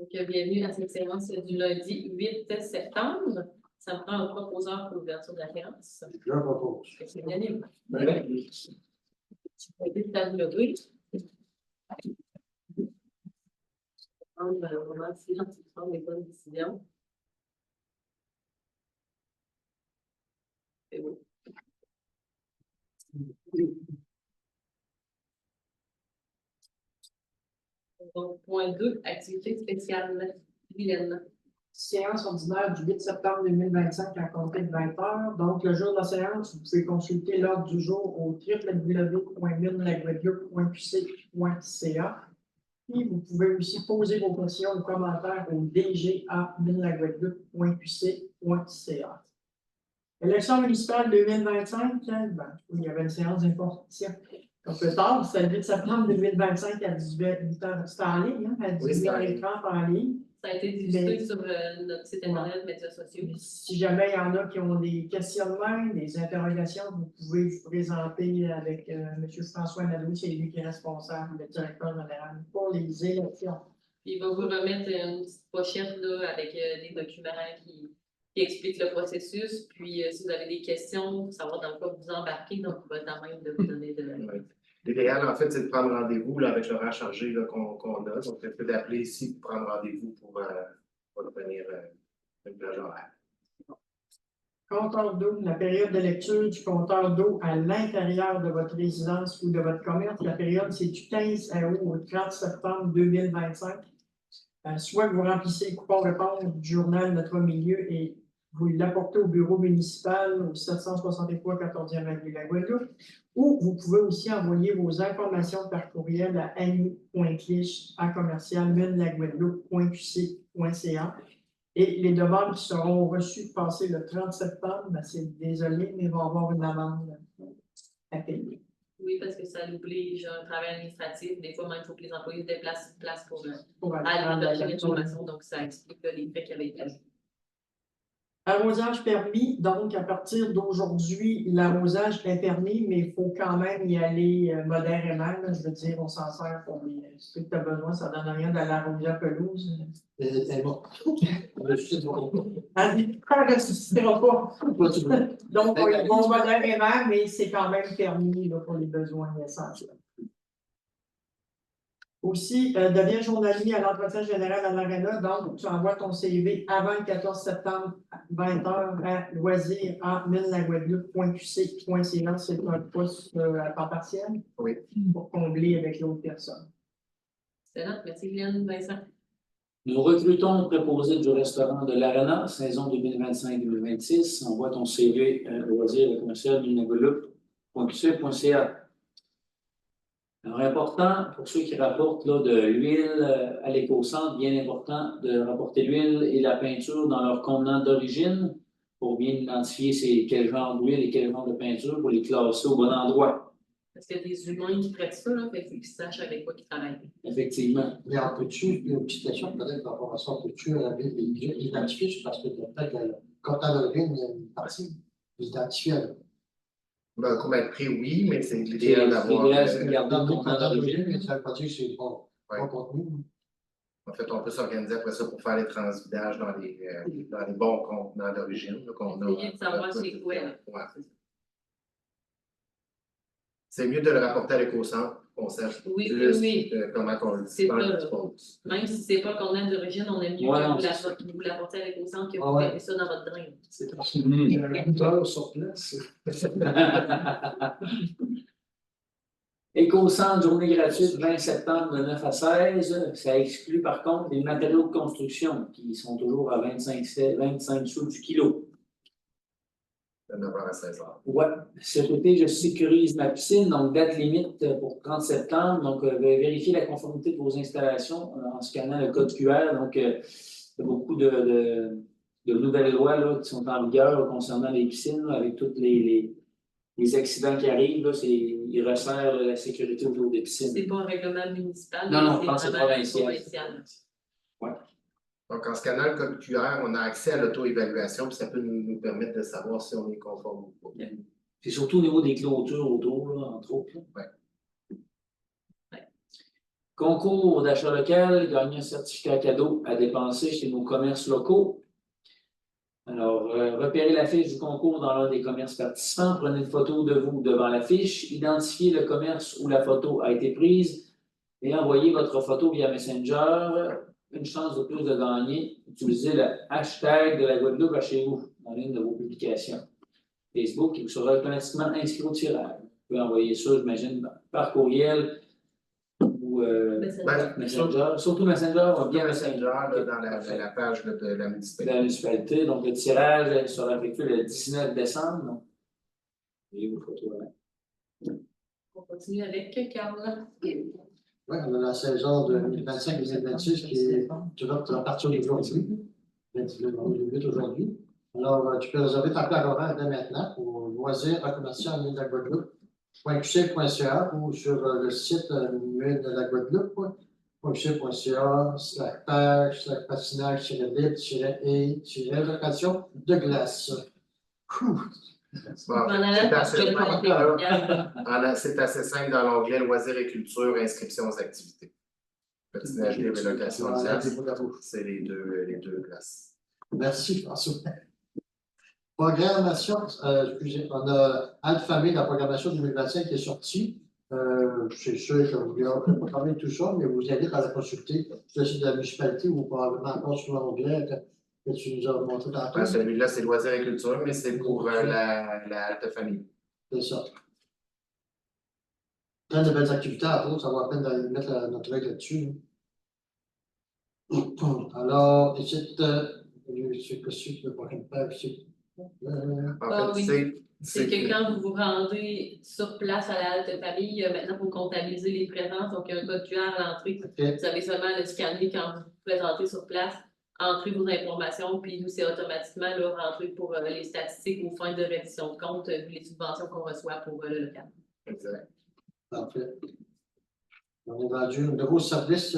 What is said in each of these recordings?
Donc, bienvenue à cette séance du lundi 8 septembre. Ça me prend un proposeur pour l'ouverture de la séance. Je propose. C'est unanime. Oui. On va tableauer. On va vraiment silence pour prendre les bonnes décisions. C'est bon. Donc, point 2, activité spéciale. Vilaine. Séance ordinaire du 8 septembre 2025 à compter de 20 heures. Donc, le jour de la séance, vous pouvez consulter l'ordre du jour au www.minlaguadeloupe.qc.ca. Et vous pouvez aussi poser vos questions ou commentaires au dg@minlaguadeloupe.qc.ca. Élection municipale 2025, il y avait une séance d'information un peu tard, c'est le 8 septembre 2025 à 18h. C'était en ligne, à 18h30 en ligne. Ça a été diffusé sur notre site internet, médias sociaux. Si jamais il y en a qui ont des questionnements, des interrogations, vous pouvez vous présenter avec M. François Nadeau, c'est lui qui est responsable, le directeur général, pour les élections. Puis il va vous remettre une petite pochette là, avec des documents qui expliquent le processus. Puis si vous avez des questions pour savoir dans quoi vous embarquez, donc il va être à même de vous donner de l'aide. L'idéal, en fait, c'est de prendre rendez-vous là, avec l'horaire chargé qu'on a. Donc, c'est peut d'appeler ici pour prendre rendez-vous pour obtenir une plage horaire. Compteur d'eau, la période de lecture du compteur d'eau à l'intérieur de votre résidence ou de votre commerce, la période c'est du 15 août au 30 septembre 2025. Soit que vous remplissez le coupon réponse du journal Notre Milieu et vous l'apportez au bureau municipal au 763 14e avenue de la Guadeloupe, ou vous pouvez aussi envoyer vos informations par courriel à annie.clich@minlaguadeloupe.qc.ca. Et les demandes qui seront reçues passées le 30 septembre, c'est désolé, mais ils vont avoir une amende à payer. Oui, parce que ça oblige un travail administratif. Des fois, même, il faut que les employés se déplacent place pour aller chercher l'information. Donc, ça explique les faits qui avaient été ajoutés. Arrosage permis, donc à partir d'aujourd'hui, l'arrosage est permis, mais il faut quand même y aller modérément. Je veux dire, on s'en sert pour les ce que tu as besoin, ça ne donne rien d'aller arroser la pelouse. C'est bon. Ça ne ressuscitera pas. Donc, on y va modérément, mais c'est quand même permis là, pour les besoins essentiels. Aussi, deviens journalier à l'entretien général à l'Arena. Donc, tu envoies ton CV avant le 14 septembre, 20h, à loisirs@minlaguadeloupe.qc.ca. C'est un poste à temps partiel. Oui. Pour combler avec l'autre personne. Excellent. Merci, Guylaine. Vincent. Nous recrutons un préposé du restaurant de l'Arena, saison 2025-2026. Envoie ton CV à loisirs@minlaguadeloupe.qc.ca. Alors, important pour ceux qui rapportent là, de l'huile à l'éco-centre, bien important de rapporter l'huile et la peinture dans leur contenant d'origine pour bien identifier c'est quel genre d'huile et quel genre de peinture pour les classer au bon endroit. Parce qu'il y a des humains qui traitent ça, là, fait qu'il faut qu'ils sachent avec quoi ils travaillent. Effectivement. Mais en peux-tu, une petite question peut-être par rapport à ça, peux-tu identifier, parce que peut-être quand tu as l'origine, il y a une partie, identifier. Ben, comme être pris, oui, mais c'est l'idéal d'avoir. C'est regarder le contenant d'origine. Mais ça veut pas dire que c'est bon contenu. En fait, on peut s'organiser après ça pour faire les transvidages dans les bons contenants d'origine. Essayer de savoir c'est quoi. Ouais. C'est mieux de le rapporter à l'éco-centre, qu'on sache Oui, plus oui. Comment on le C'est dispose. Même si ce n'est pas contenant d'origine, on aime mieux que vous l'apportez avec au centre que vous mettez ça dans votre drain. C'est un goûteur sur place. Éco-centre, journée gratuite, 20 septembre de 9 à 16. Ça exclut par contre les matériaux de construction qui sont toujours à 25 sous du kilo. De 9h à 16h. Ouais. Cet été, je sécurise ma piscine, donc date limite pour 30 septembre. Donc, vérifier la conformité de vos installations en scannant le code QR. Donc, il y a beaucoup de nouvelles lois là, qui sont en vigueur là, concernant les piscines, là, avec tous les accidents qui arrivent. Là, ils resserrent la sécurité autour des piscines. C'est pas un règlement municipal, non, c'est je pense que c'est provincial. Ouais. Donc, en scannant le code QR, on a accès à l'auto-évaluation, puis ça peut nous permettre de savoir si on est conforme ou pas. C'est surtout au niveau des clôtures autour, là, entre autres. Ouais. Concours d'achat local, gagner un certificat cadeau à dépenser chez nos commerces locaux. Alors, repérez la fiche du concours dans l'un des commerces participants, prenez une photo de vous devant la fiche, identifiez le commerce où la photo a été prise et envoyez votre photo via Messenger. Une chance de plus de gagner. Utilisez le hashtag de la Guadeloupe à chez vous dans l'une de vos publications Facebook et vous serez automatiquement inscrit au tirage. Vous pouvez envoyer ça, j'imagine, par courriel ou Messenger. Surtout Messenger, on va bien Messenger, Messenger. là, dans la page de la De municipalité. la municipalité. Donc, le tirage sera effectué le 19 décembre. Donc, et vos photos là. On continue avec Carla. Oui, on a la saison de 2025-2026 qui est toujours à partir d'aujourd'hui. Le 8 aujourd'hui. Alors, tu peux réserver ta plage horaire dès maintenant pour loisirs à commercial en ligne de la Guadeloupe. .qc.ca ou sur le site de la Guadeloupe. .qc.ca, /patinage, -libre, -et, -location de glace. Bon, c'est assez simple dans l'onglet loisirs et culture, inscriptions aux activités. Patinage libre et location de glace, c'est les deux classes. Merci, François. Programmation, excusez, on a Alphabet, la programmation 2025 qui est sortie. C'est sûr que vous n'avez pas parlé de tout ça, mais vous allez à la consulter sur le site de la municipalité ou probablement encore sur l'onglet que tu nous as montré tantôt. Celui-là, c'est loisirs et culture, mais c'est pour la halte famille. C'est ça. Plein de belles activités à vous, ça vaut la peine de mettre notre œil là-dessus. Alors, ici, c'est le prochain page ici. En fait, C'est que quand vous vous rendez sur place à la halte famille, maintenant, il faut comptabiliser les présences. Donc, il y a un code QR à l'entrée. Okay. Vous avez seulement à le scanner quand vous vous présentez sur place, entrez vos informations, puis nous, c'est automatiquement là, rentré pour les statistiques aux fins de reddition de compte, vu les subventions qu'on reçoit pour le local. Exact. Parfait. On est rendu un nouveau service.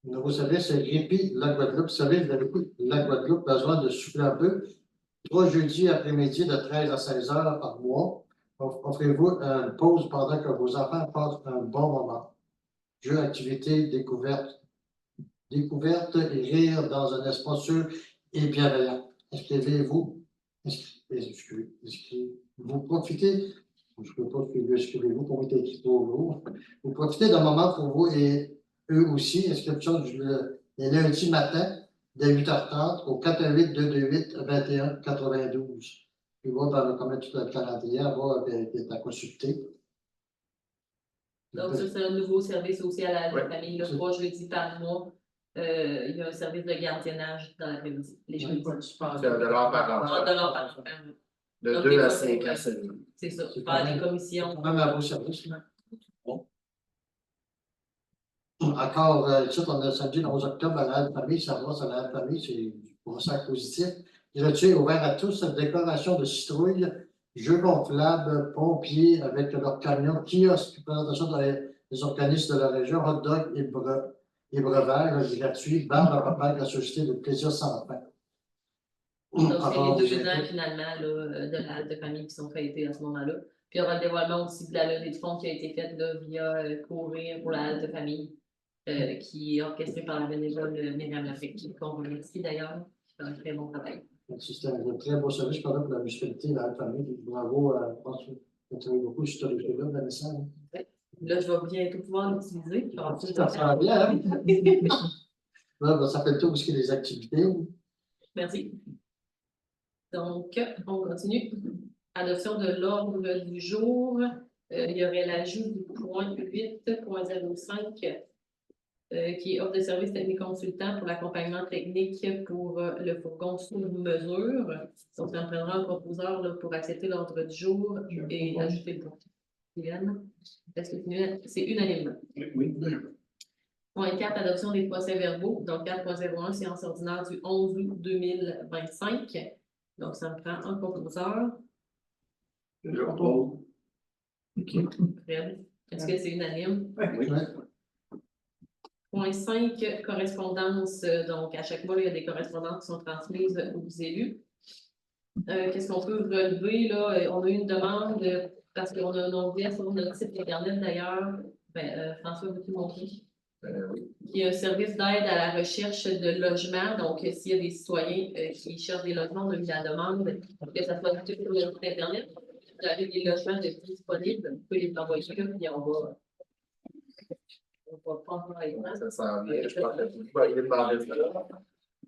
Nouveau service Grippy, la Guadeloupe. Vous savez, vous avez la Guadeloupe besoin de souffler un peu. 3 jeudis après-midi de 13 à 16 heures par mois. Offrez-vous une pause pendant que vos enfants passent un bon moment. Jeux, activités, découvertes et rire dans un espace sûr et bienveillant. Inscrivez-vous. Vous profitez. Je ne peux pas inscrivez-vous pour être écrit pour vous. Vous profitez d'un moment pour vous et eux aussi. Inscription le lundi matin dès 8h30 au 418-228-2192. Puis voir dans le comment tout le calendrier, voir qui est à consulter. Donc, ça, c'est un nouveau service aussi à la famille. Ouais. 3 jeudis par mois. Il y a un service de gardiennage dans l'après-midi. Les jeudis. $1 par enfant. $1 par enfant. De Donc, 2 des à fois, 5 ans seulement. C'est ça. C'est Faire quand des même- commissions. C'est même un beau service. Là. Bon. Encore, ici, on a le samedi 11 octobre à la famille, ça va, à la famille, c'est pour ça positif. Gratuit ouvert à tous, décoration de citrouilles, jeux gonflables, pompiers avec leur camion, kiosque, présentation dans les organismes de la région, hot dog et breuvages gratuits, bar de repas, gracieuseté de plaisir sans fin. Donc, Alors, c'est les 2 ans, finalement, là, de la halte famille qui sont fêtés à ce moment-là. Puis, il y aura le dévoilement aussi de la levée de fonds qui a été faite là, via Courir pour la halte famille, qui est orchestrée par la bénévole Myriam Lafecque, qu'on remercie d'ailleurs. Qui fait un très bon travail. c'était un très beau service pour la municipalité, la famille. Bravo, je pense que vous travaillez beaucoup sur ce dossier-là, Vanessa. Là, je vais bientôt pouvoir l'utiliser. Ça sent bien, hein? Là, ça fait le tour aussi des activités. Merci. Donc, on continue. Adoption de l'ordre du jour. Il y aurait l'ajout du point 8.05 qui est offre de services techniques consultants pour l'accompagnement technique pour le fourgon sous mesure. Donc, ça me prendra un proposeur là, pour accepter l'ordre du jour et ajouter le point. Est-ce que c'est unanime? Oui. Point 4, adoption des procès-verbaux. Donc, 4.01, séance ordinaire du 11 août 2025. Donc, ça me prend un proposeur. Fred, est-ce que c'est unanime? Oui. Point 5, correspondance. Donc, à chaque mois, il y a des correspondances qui sont transmises aux élus. Qu'est-ce qu'on peut relever là? On a eu une demande parce qu'on a un onglet sur notre site internet d'ailleurs François, veux-tu montrer? Oui. Il y a un service d'aide à la recherche de logement. Donc, s'il y a des citoyens qui cherchent des logements, on a mis la demande, que ça soit sur le site Internet. Vous avez des logements disponibles, vous pouvez les envoyer là, puis on va prendre les temps. Ça sent bien. Je pense que vous allez demander ça.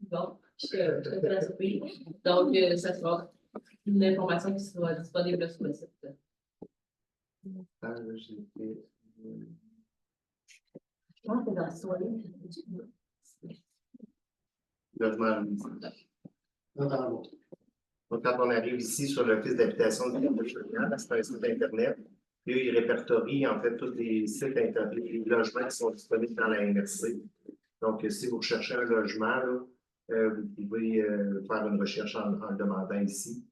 Bon, je te fais la surprise. Donc, ça sera une information qui sera disponible sur le site. Ah, j'ai été- Je pense que dans le citoyen, Logement. Là, dans le- Donc, quand on arrive ici sur l'Office d'habitation du Québec, c'est un site Internet. Puis, eux, ils répertorient en fait tous les sites Internet, les logements qui sont disponibles dans la MRC. Donc, si vous recherchez un logement, là, vous pouvez faire une recherche en le demandant ici.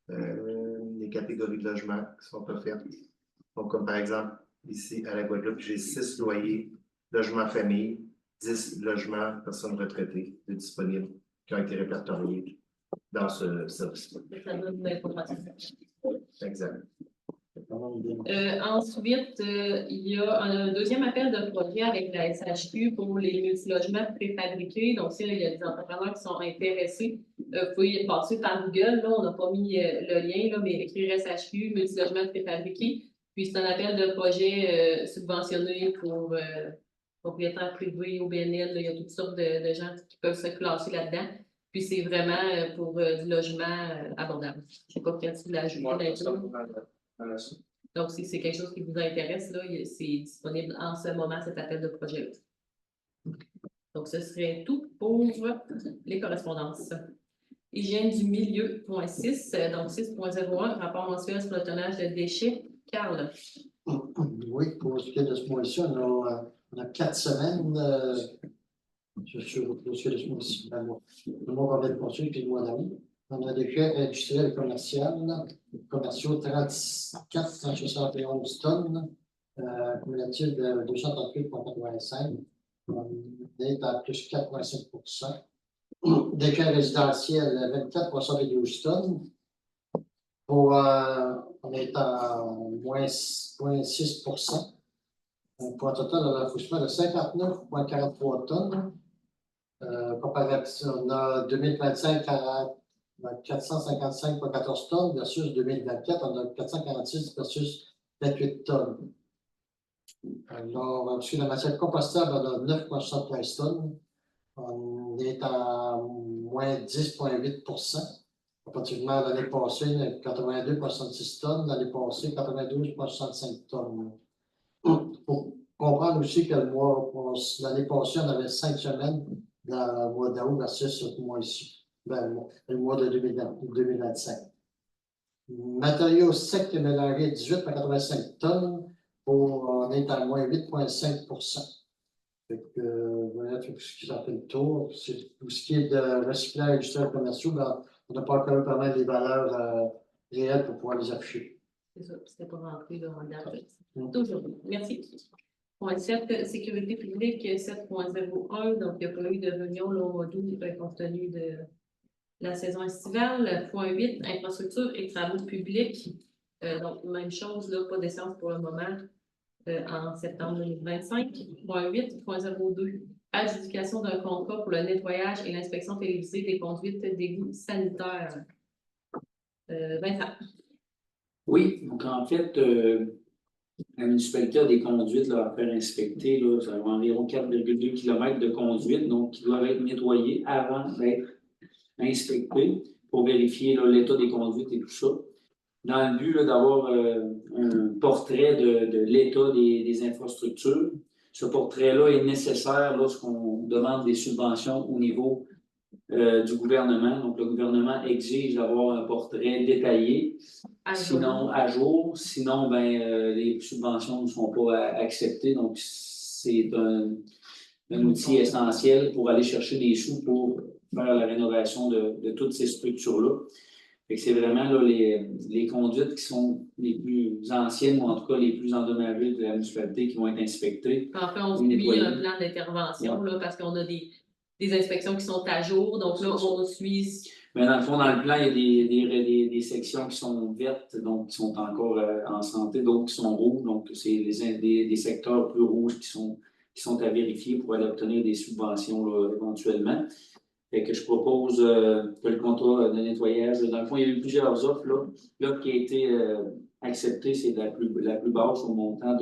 Les catégories de logements qui sont offertes. Donc, comme par exemple, ici à la Guadeloupe, j'ai 6 loyers, logements famille, 10 logements personnes retraitées disponibles qui ont été répertoriés dans ce service. ça donne de l'information. Exact. Ensuite, il y a un deuxième appel de projet avec la SHQ pour les multilogements préfabriqués. Donc, s'il y a des entrepreneurs qui sont intéressés, vous pouvez passer par Google. Là, on n'a pas mis le lien, là, mais écrire SHQ, multilogements préfabriqués. Puis, c'est un appel de projet subventionné pour propriétaires privés, OBNL. Là, il y a toutes sortes de gens qui peuvent se classer là-dedans. Puis, c'est vraiment pour du logement abordable. Je ne sais pas si vous l'ajoutez. Donc, si c'est quelque chose qui vous intéresse, là, c'est disponible en ce moment, cet appel de projet-là. Donc, ce serait tout pour les correspondances. Hygiène du milieu, point 6, donc 6.01, rapport mensuel sur le tonnage de déchets. Carl. Oui, pour ce qui est de ce mois-ci, on a 4 semaines. Je suis pour ce qui est de ce mois-ci. Le mois va être poursuivi puis le mois d'avril. On a des déchets industriels et commerciaux 34 171 tonnes, cumulatif de 238,85. On est à plus 4,5 %. Déchets résidentiels 24,12 tonnes. Pour, on est à moins 0,6 %. Pour un total de l'enfouissement de 59,43 tonnes. Comparatif, on a 2025 à 455,14 tonnes versus 2024, on a 446 versus 28 tonnes. Alors, sur la matière compostable, on a 9,73 tonnes. On est à moins 10,8 %. Comparativement à l'année passée, 82,66 tonnes. L'année passée, 92,65 tonnes. Il faut comprendre aussi que l'année passée, on avait 5 semaines dans le mois d'août versus ce mois-ci. Le mois de 2025. Matériaux secs et mélangés, 18,85 tonnes. On est à moins 8,5 %. Voilà tout ce qui s'appelle le tour. Tout ce qui est de recyclage industriel commerciaux, on n'a pas encore vraiment les valeurs réelles pour pouvoir les afficher. C'est ça, c'était pas rentré dans le date. Aujourd'hui. Merci. Point 7, sécurité publique 7.01, donc il n'y a pas eu de réunion au mois d'août compte tenu de la saison estivale. Point 8, infrastructure et travaux publics. Donc, même chose, là, pas d'essence pour le moment en septembre 2025. Point 8.02, adjudication d'un contrat pour le nettoyage et l'inspection télévisée des conduites d'égouts sanitaires. Vincent. Oui, donc en fait, la municipalité a des conduites là, à faire inspecter. Là, ça va environ 4,2 km de conduites, donc qui doivent être nettoyées avant d'être inspectées pour vérifier l'état des conduites et tout ça. Dans le but d'avoir un portrait de l'état des infrastructures. Ce portrait-là est nécessaire lorsqu'on demande des subventions au niveau du gouvernement. Donc, le gouvernement exige d'avoir un portrait détaillé, sinon à jour. Sinon, les subventions ne sont pas acceptées. Donc, c'est un outil essentiel pour aller chercher des sous pour faire la rénovation de toutes ces structures-là. C'est vraiment là, les conduites qui sont les plus anciennes ou en tout cas les plus endommagées de la municipalité qui vont être inspectées. En fait, on suit un plan d'intervention parce qu'on a des inspections qui sont à jour. Donc là, on suit Mais dans le fond, dans le plan, il y a des sections qui sont vertes, donc qui sont encore en santé, d'autres qui sont rouges. Donc, c'est des secteurs plus rouges qui sont à vérifier pour aller obtenir des subventions là, éventuellement. Fait que je propose que le contrat de nettoyage, dans le fond, il y a eu plusieurs offres. L'offre qui a été acceptée, c'est la plus basse au montant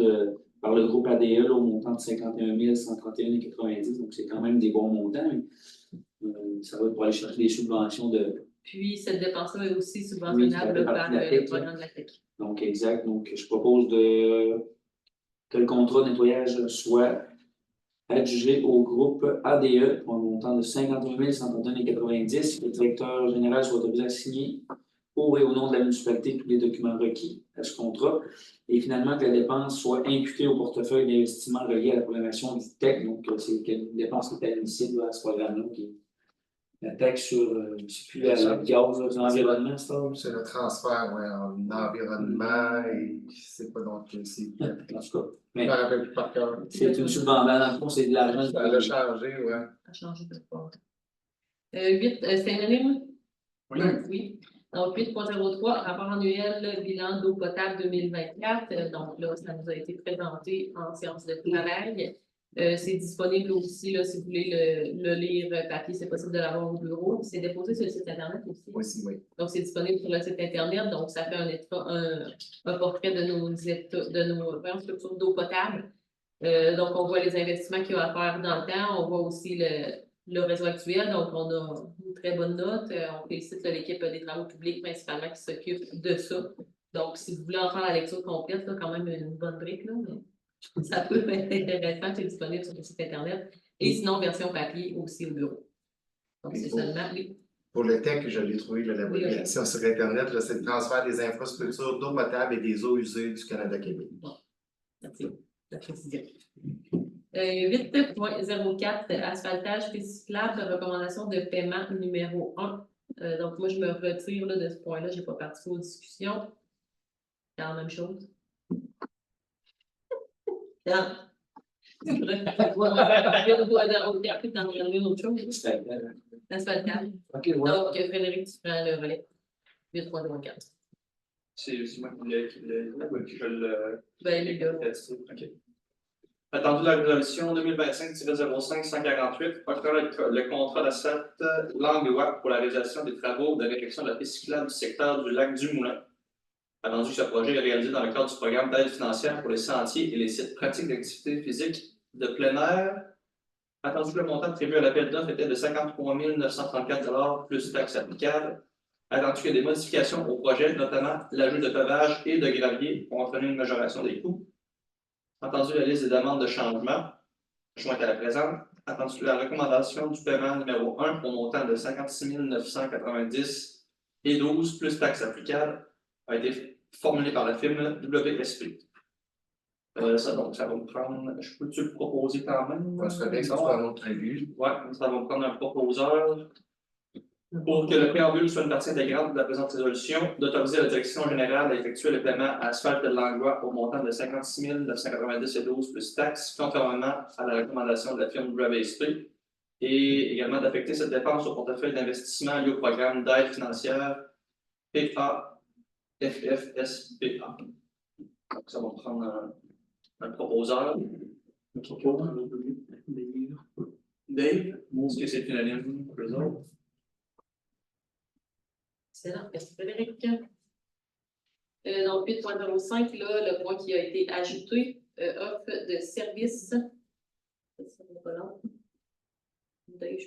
par le groupe ADE, là, au montant de 51 131,90. Donc, c'est quand même des bons montants. Mais, ça va pour aller chercher des subventions de. Puis, cette dépense-là est aussi subventionnable par le programme de la TEC. Donc, exact. Donc, je propose que le contrat de nettoyage soit adjugé au groupe ADE pour un montant de 51 131,90. Le directeur général soit autorisé à signer pour et au nom de la municipalité tous les documents requis à ce contrat. Et finalement, que la dépense soit imputée au portefeuille d'investissement relié à la programmation du TEC. Donc, c'est une dépense qui est admissible à ce programme-là, qui est la taxe sur la gaz, l'environnement, c'est ça? C'est le transfert en environnement et c'est pas donc c'est. En tout cas, Je me rappelle plus par cœur. c'est une subvention. Dans le fond, c'est de l'argent. Ça a changé, ouais. Ça a changé de sport. 8, c'est unanime? Oui. Donc, 8.03, rapport annuel, bilan d'eau potable 2024. Donc là, ça nous a été présenté en séance de travail. C'est disponible aussi, là, si vous voulez le lire papier, c'est possible de l'avoir au bureau. C'est déposé sur le site Internet aussi. Oui. Donc, c'est disponible sur le site Internet. Donc, ça fait un portrait de nos structures d'eau potable. Donc, on voit les investissements qu'il y a à faire dans le temps. On voit aussi le réseau actuel. Donc, on a une très bonne note. On félicite l'équipe des travaux publics principalement qui s'occupe de ça. Donc, si vous voulez en faire la lecture complète, là, quand même une bonne brique, là, mais ça peut être intéressant. C'est disponible sur le site Internet. Et sinon, version papier aussi au bureau. Donc, c'est seulement, oui. Pour le TEC, je l'ai trouvé, la publication sur Internet, c'est le transfert des infrastructures d'eau potable et des eaux usées du Canada-Québec. Bon, merci. La précision. 8.04, asphaltage cyclable, recommandation de paiement numéro 1. Donc, moi, je me retire là, de ce point-là. Je n'ai pas participé aux discussions. C'est la même chose. Asphaltage. OK, ouais. Donc, Frédéric, tu prends le relais. 8.04. C'est moi qui le. Ben, le gars. OK. Attendu la résolution 2025-05-148, octroie le contrat d'asphalte Langlois pour la réalisation des travaux de réfection de la piste cyclable du secteur du lac du Moulin. Attendu que ce projet est réalisé dans le cadre du programme d'aide financière pour les sentiers et les sites pratiques d'activité physique de plein air. Attendu que le montant prévu à l'appel d'offres était de 53 934 plus taxes applicables. Attendu qu'il y ait des modifications au projet, notamment l'ajout de pavage et de gravier pour entraîner une majoration des coûts. Entendu la liste des demandes de changement jointe à la présente. Attendu la recommandation du paiement numéro 1 au montant de 56 990 et 12 plus taxes applicables a été formulée par la firme WSP. Ça va me prendre. Je peux-tu le proposer quand même? Ça serait bien que ce soit un autre prévu. Oui, ça va me prendre un proposeur. Pour que le préambule soit une partie intégrante de la présente résolution, d'autoriser la direction générale à effectuer le paiement à Asphalte de Langlois au montant de 56 990 et 12 plus taxes, conformément à la recommandation de la firme WSP, et également d'affecter cette dépense au portefeuille d'investissement lié au programme d'aide financière PAFFSPA. Donc, ça va prendre un proposeur. Dave, est-ce que c'est unanime pour les autres? Excellent. Merci, Frédéric. Donc, 8.05, là, le point qui a été ajouté, offre de service. Je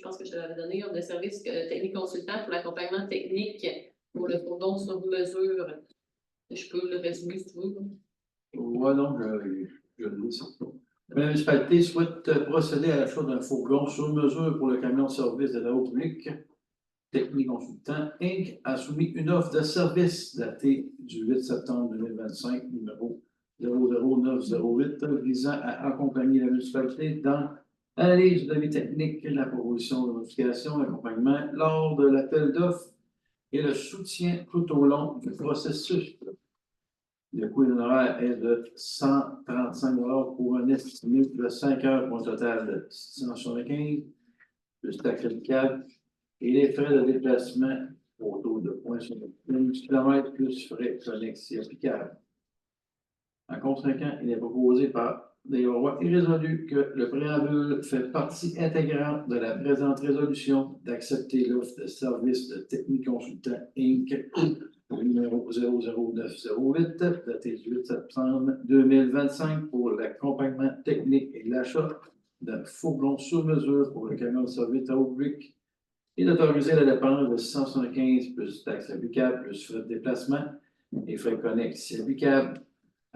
pense que je te l'avais donné, offre de service technique consultant pour l'accompagnement technique pour le fourgon sur mesure. Je peux le résumer si tu veux. Oui, non, je le dis. La municipalité souhaite procéder à l'achat d'un fourgon sur mesure pour le camion de service de travaux publics. Technique Consultant Inc. a soumis une offre de service datée du 8 septembre 2025, numéro 00908, visant à accompagner la municipalité dans l'analyse de vie technique, la proposition de modification, l'accompagnement lors de l'appel d'offres et le soutien tout au long du processus. Le coût honoraire est de 135 $ pour un estimé de 5 heures pour un total de 675, plus taxe applicable. Et les frais de déplacement au taux de 0,1 km plus frais connexes et applicables. En conséquent, il est proposé par des lois et résolu que le préambule fait partie intégrante de la présente résolution d'accepter l'offre de service de Technique Consultant Inc. numéro 00908, daté du 8 septembre 2025 pour l'accompagnement technique et l'achat d'un fourgon sur mesure pour le camion de service à haut public et d'autoriser la dépense de 175 plus taxes applicables plus frais de déplacement et frais connexes si applicables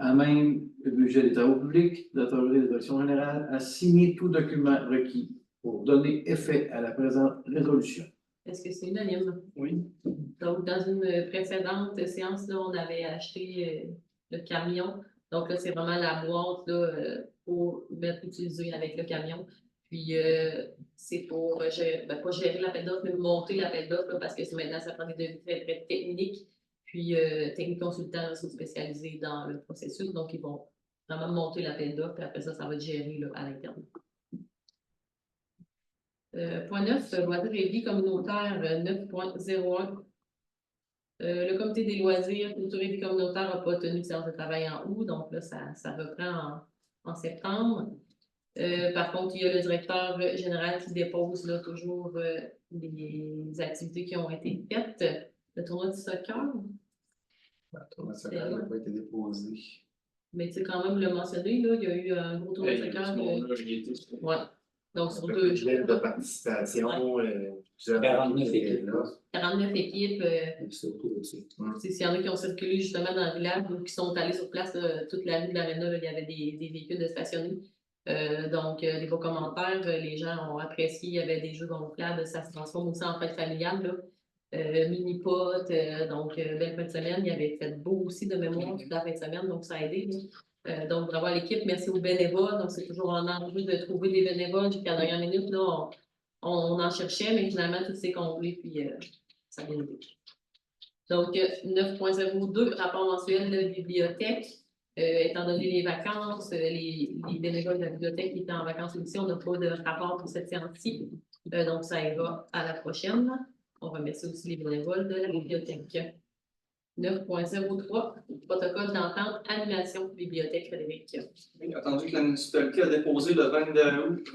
à même le budget des travaux publics, d'autoriser la direction générale à signer tout document requis pour donner effet à la présente résolution. Est-ce que c'est unanime? Oui. Donc, dans une précédente séance, là, on avait acheté le camion. Donc là, c'est vraiment la boîte là, pour mettre utilisée avec le camion. Puis, c'est pour gérer, pas gérer l'appel d'offres, mais monter l'appel d'offres parce que maintenant, ça prend des devis très, très techniques. Puis, techniques consultants sont spécialisés dans le processus. Donc, ils vont vraiment monter l'appel d'offres. Puis après ça, ça va être géré là, à l'interne. Point 9, loisirs et vie communautaire 9.01. Le comité des loisirs, culture et vie communautaire n'a pas tenu de séance de travail en août, donc là, ça reprend en septembre. Par contre, il y a le directeur général qui dépose là, toujours les activités qui ont été faites. Le tournoi du soccer, Le tournoi de soccer n'a pas été déposé. mais tu sais, quand même le mentionner, là, il y a eu un gros tournoi de soccer. Ouais. Donc, sur 2 jours. De participation, plusieurs 49 équipes équipes. là. 49 équipes. C'est autour de ça. S'il y en a qui ont circulé justement dans le village ou qui sont allés sur place, toute la rue de l'Aréna, il y avait des véhicules de stationnés. Donc, des beaux commentaires, les gens ont apprécié, il y avait des jeux gonflables, ça se transforme aussi en fête familiale. Mini-pot, donc belle fin de semaine, il y avait fait beau aussi de mémoire toute la fin de semaine, donc ça a aidé. Donc, bravo à l'équipe, merci aux bénévoles. Donc, c'est toujours un enjeu de trouver des bénévoles. Jusqu'à la dernière minute, là, on en cherchait, mais finalement, tout s'est comblé, puis ça a bien été. Donc, 9.02, rapport mensuel de bibliothèque. Étant donné les vacances, les bénévoles de la bibliothèque qui étaient en vacances aussi, on n'a pas de rapport pour cette séance-ci. Donc, ça ira à la prochaine. On remercie aussi les bénévoles de la bibliothèque. 9.03, protocole d'entente, animation, bibliothèque Frédéric. Oui, attendu que la municipalité a déposé le 22 août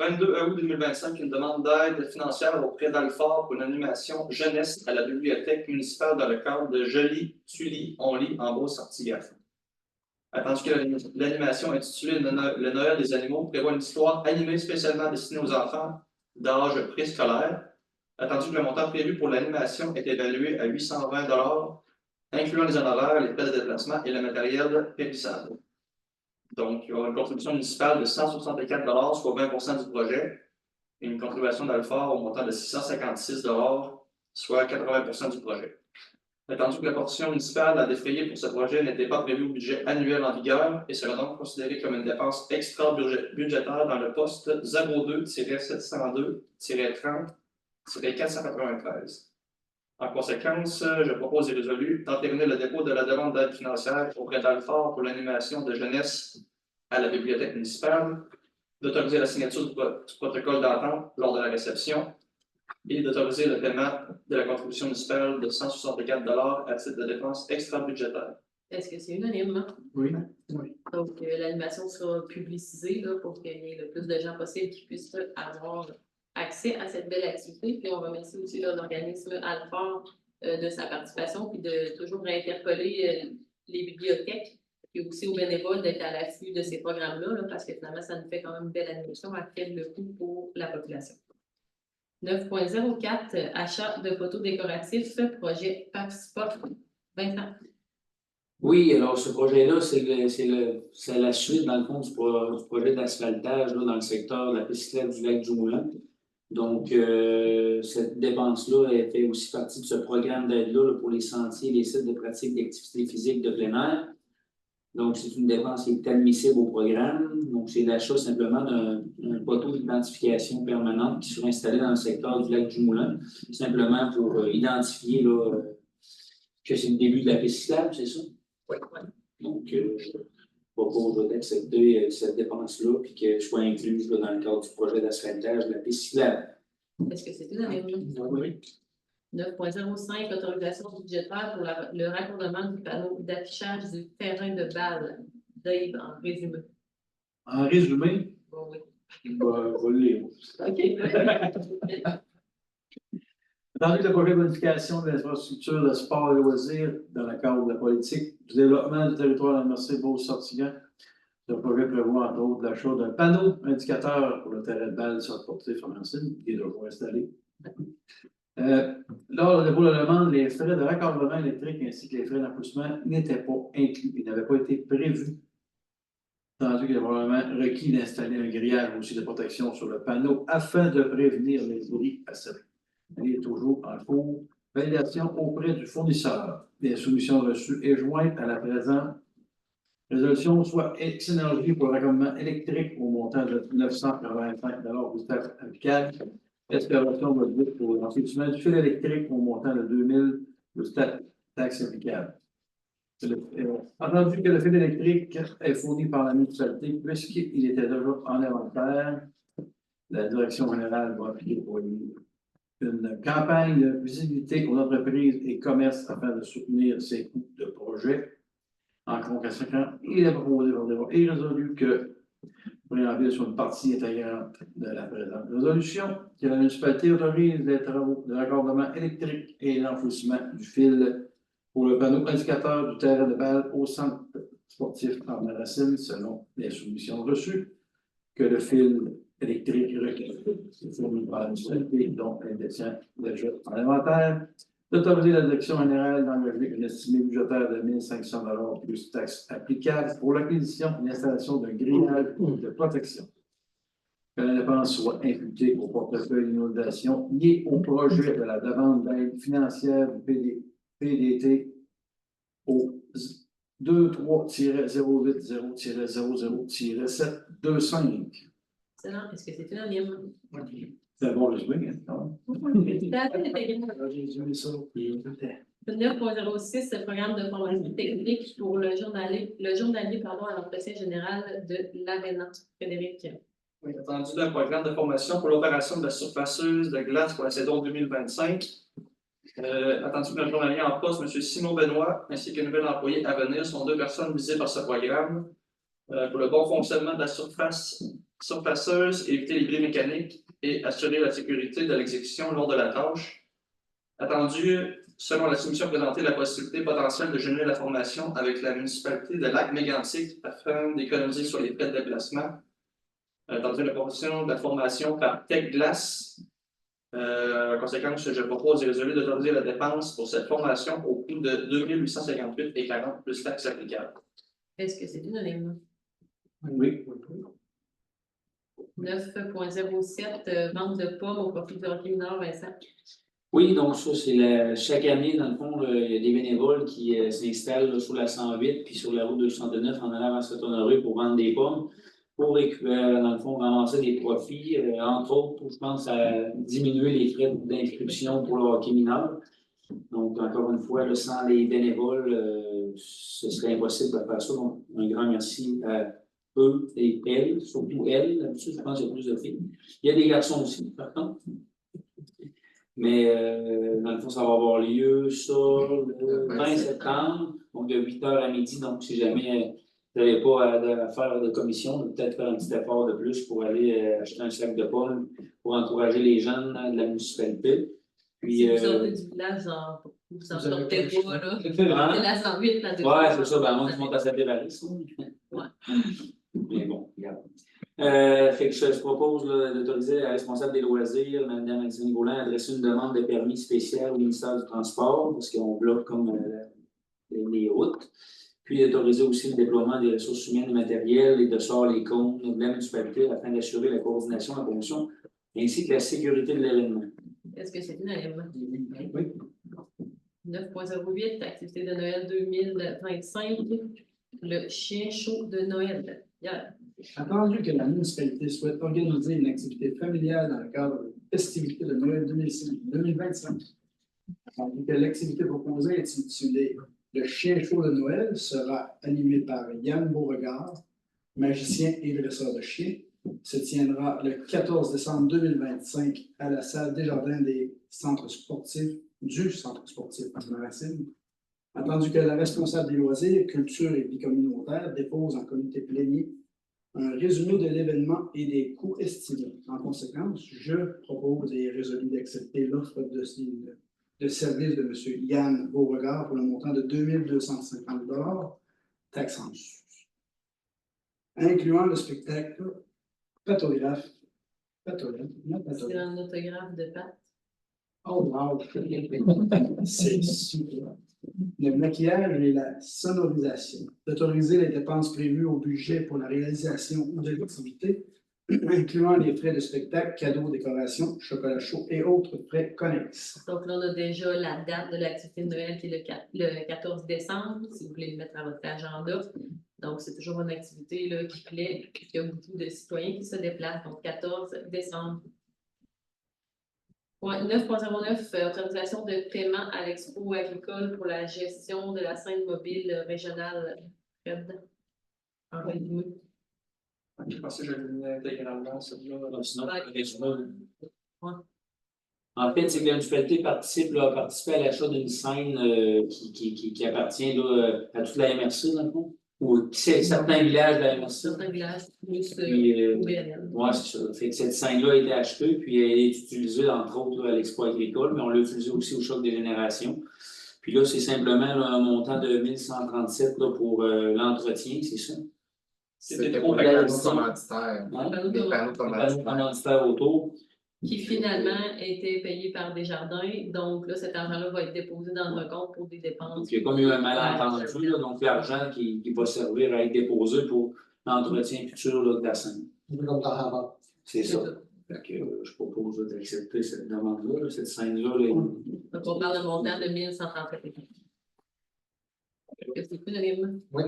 2025 une demande d'aide financière auprès d'Alfort pour une animation jeunesse à la bibliothèque municipale dans le cadre de Je lis, tu lis, on lit en Beauce-Artigas. Attendu que l'animation intitulée Le Noël des animaux prévoit une histoire animée spécialement destinée aux enfants d'âge préscolaire. Attendu que le montant prévu pour l'animation est évalué à 820 $, incluant les honoraires, les frais de déplacement et le matériel périssable. Donc, il y aura une contribution municipale de 164 $, soit 20% du projet, et une contribution d'Alfort au montant de 656 $, soit 80% du projet. Attendu que la portion municipale à défrayer pour ce projet n'était pas prévue au budget annuel en vigueur et sera donc considérée comme une dépense extra-budgétaire dans le poste 02-702-30-493. En conséquence, je propose et résolu d'entériner le dépôt de la demande d'aide financière auprès d'Alfort pour l'animation de jeunesse à la bibliothèque municipale, d'autoriser la signature du protocole d'entente lors de la réception et d'autoriser le paiement de la contribution municipale de 164 $ à titre de dépenses extra-budgétaires. Est-ce que c'est unanime? Oui. Donc, l'animation sera publicisée là, pour qu'il y ait le plus de gens possible qui puissent avoir accès à cette belle activité. Puis on remercie aussi l'organisme Alfort de sa participation, puis de toujours interpeller les bibliothèques, puis aussi aux bénévoles d'être à l'affût de ces programmes-là, là, parce que finalement, ça nous fait quand même une belle animation à faible coût pour la population. 9.04, achat de photos décoratifs, projet PAPSPOT 20 ans. Oui, alors ce projet-là, c'est la suite, dans le fond, du projet d'asphaltage là, dans le secteur de la piste cyclable du lac du Moulin. Donc, cette dépense-là, elle fait aussi partie de ce programme d'aide-là là, pour les sentiers et les sites de pratique d'activité physique de plein air. Donc, c'est une dépense qui est admissible au programme. Donc, c'est l'achat simplement d'un poteau d'identification permanente qui sera installé dans le secteur du lac du Moulin, simplement pour identifier là, que c'est le début de la piste cyclable, c'est ça? Oui. Donc, je propose d'accepter cette dépense-là et qu'elle soit incluse là, dans le cadre du projet d'asphaltage de la piste cyclable. Est-ce que c'est unanime? Oui. 9.05, autorisation budgétaire pour le raccordement du panneau d'affichage du terrain de balle. Dave, en résumé. En résumé, Bon, oui. je vais le lire. OK. Dans le projet de modification de l'infrastructure de sport et loisirs dans le cadre de la politique du développement du territoire de la MRC Beauce-Sortillan, le projet prévoit entre autres l'achat d'un panneau indicateur pour le terrain de balle sur la portée Francine, qui est déjà installé. Lors de la demande, les frais de raccordement électrique ainsi que les frais d'accouchement n'étaient pas inclus et n'avaient pas été prévus. Tandis qu'il est probablement requis d'installer un grillage aussi de protection sur le panneau afin de prévenir les bruits acérés. Elle est toujours en cours. Validation auprès du fournisseur. Les soumissions reçues et jointes à la présente résolution, soit X-Énergie pour le raccordement électrique au montant de 985 $ du taxe applicable. Exploration modique pour l'enfouissement du fil électrique au montant de 2000 du taxe applicable. Entendu que le fil électrique est fourni par la municipalité, puisqu'il était déjà en inventaire, la direction générale va appliquer pour une campagne de visibilité aux entreprises et commerces afin de soutenir ces coûts de projet. En conséquence, il est proposé et résolu que préambule sur une partie intégrante de la présente résolution, que la municipalité autorise les travaux de raccordement électrique et l'enfouissement du fil pour le panneau indicateur du terrain de balle au centre sportif Armand-Racine selon les soumissions reçues, que le fil électrique requis est fourni par la municipalité dont elle détient déjà en inventaire, d'autoriser la direction générale d'engager une estimée budgétaire de 1 500 $ plus taxes applicables pour l'acquisition et l'installation d'un grillage de protection. Que la dépense soit imputée au portefeuille d'inondation lié au projet de la demande d'aide financière du PDT au 23-080-00-725. Excellent. Est-ce que c'est unanime? C'est un bon résumé, hein? C'est assez intégrant. J'ai résumé ça. 9.06, le programme de formation technique pour le journalier à l'entretien général de l'ARENA. Frédéric. Oui, attendu d'un programme de formation pour l'opération de la surfaceuse de glace pour la saison 2025. Attendu que notre journalier en poste, M. Simon Benoît, ainsi qu'un nouvel employé à venir, sont 2 personnes visées par ce programme. Pour le bon fonctionnement de la surfaceuse, éviter les bris mécaniques et assurer la sécurité de l'exécution lors de la tâche. Attendu, selon la soumission présentée, la possibilité potentielle de générer la formation avec la municipalité de Lac-Mégantic afin d'économiser sur les frais de déplacement. Attendu la proposition de la formation par Tech Glace. En conséquence, je propose et résolu d'autoriser la dépense pour cette formation au coût de 2 858,40 plus taxes applicables. Est-ce que c'est unanime? Oui. 9.07, vente de pommes au profit du hockey mineur, Vincent. Oui, donc ça, c'est chaque année, dans le fond, il y a des bénévoles qui s'installent là, sur la 108 puis sur la route 209 en allant à Saint-Honoré pour vendre des pommes, pour récupérer, dans le fond, ramasser des profits, entre autres, je pense, à diminuer les frais d'inscription pour le hockey mineur. Donc, encore une fois, là, sans les bénévoles, ce serait impossible de faire ça. Donc, un grand merci à eux et elles, surtout elles. Là-dessus, je pense qu'il y a plus de filles. Il y a des garçons aussi, par contre. Mais dans le fond, ça va avoir lieu ça le 20 septembre, donc de 8h à midi. Donc, si jamais vous n'avez pas à faire de commission, peut-être faire un petit effort de plus pour aller acheter un sac de pommes pour encourager les jeunes de la municipalité. Puis, Si vous sortez du village, vous en sortez pas, là. C'est la 108, la 2. Ouais, c'est ça. Ben, moi, je monte à Saint-Évariste. Ouais. Mais bon, regarde. Fait que je propose d'autoriser la responsable des loisirs, Mme Alison Gaulin, à adresser une demande de permis spécial au ministère du Transport, parce qu'on bloque comme les routes. Puis d'autoriser aussi le déploiement des ressources humaines et matérielles et de sort les comptes de la municipalité afin d'assurer la coordination, la promotion ainsi que la sécurité de l'événement. Est-ce que c'est unanime? Oui. 9.08, activité de Noël 2025, le chien chaud de Noël. Yeah. Attendu que la municipalité souhaite organiser une activité familiale dans le cadre de la festivité de Noël 2025, attendu que l'activité proposée est intitulée Le chien chaud de Noël sera animé par Yann Beauregard, magicien et dresseur de chiens, se tiendra le 14 décembre 2025 à la salle Desjardins du Centre sportif Racine. Attendu que la responsable des loisirs, culture et vie communautaire dépose en comité plénier un résumé de l'événement et des coûts estimés. En conséquence, je propose et est résolu d'accepter l'offre de service de M. Yann Beauregard pour le montant de 2250 $, taxes en sus, incluant le spectacle Patographe. C'est un autographe de Pat. Oh, wow! C'est super. Le maquillage et la sonorisation. D'autoriser les dépenses prévues au budget pour la réalisation de l'activité, incluant les frais de spectacle, cadeaux, décorations, chocolat chaud et autres frais connexes. Donc là, on a déjà la date de l'activité de Noël qui est le 14 décembre, si vous voulez le mettre à votre agenda. Donc, c'est toujours une activité là, qui plaît, il y a beaucoup de citoyens qui se déplacent. Donc, 14 décembre. 9.09, autorisation de paiement à l'Expo agricole pour la gestion de la scène mobile régionale. Fred. Je pensais que j'avais mis intégralement celui-là. Sinon, Ouais. en fait, c'est que la municipalité participe à l'achat d'une scène qui appartient là, à toute la MRC, dans le fond, ou certains villages de la MRC. Certains villages plus Puis, OBNL. oui, c'est ça. Fait que cette scène-là a été achetée, puis elle est utilisée, entre autres, là, à l'Expo agricole, mais on l'a utilisée aussi au choc des générations. Puis là, c'est simplement là, un montant de 1137 là, pour l'entretien, c'est ça? C'était pour les panneaux commanditaires. Ouais. Les panneaux Les panneaux commanditaires. commanditaires autour. Qui finalement a été payé par Desjardins. Donc là, cet argent-là va être déposé dans un compte pour des dépenses. Donc, il y a comme eu un malentendu, là, donc l'argent qui va servir à être déposé pour l'entretien futur là, de la scène. Un peu comme dans la banque. C'est ça. Fait que, je propose là, d'accepter cette demande-là, là, cette scène-là. Là. Donc, on parle d'un montant de 1137 $. Est-ce que c'est unanime? Oui.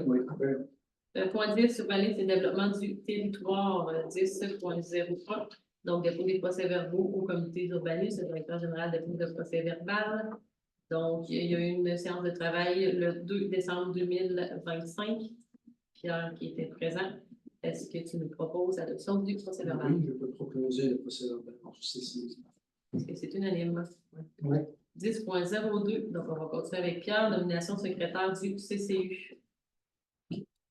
Point 10, urbanisme et développement du territoire, 10.01. Donc, dépôt des procès-verbaux au comité d'urbanisme, le directeur général dépôt de procès-verbal. Donc, il y a eu une séance de travail le 2 décembre 2025. Pierre qui était présent. Est-ce que tu nous proposes l'adoption du procès-verbal? Oui, je peux proposer le procès-verbal. Est-ce que c'est unanime? Oui. 10.02. Donc, on va continuer avec Pierre, nomination secrétaire du CCU.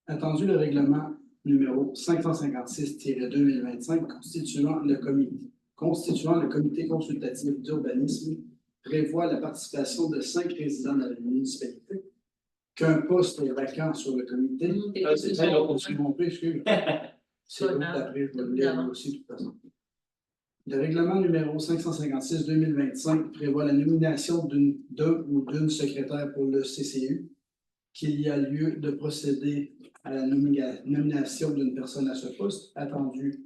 Attendu le règlement numéro 556-2025 constituant le comité consultatif d'urbanisme prévoit la participation de 5 résidents de la municipalité, qu'un poste est vacant sur le comité. C'est très long. C'est compris, excuse. C'est l'autre après, je vais le lire aussi de toute façon. Le règlement numéro 556-2025 prévoit la nomination d'un ou d'une secrétaire pour le CCU, qu'il y a lieu de procéder à la nomination d'une personne à ce poste, attendu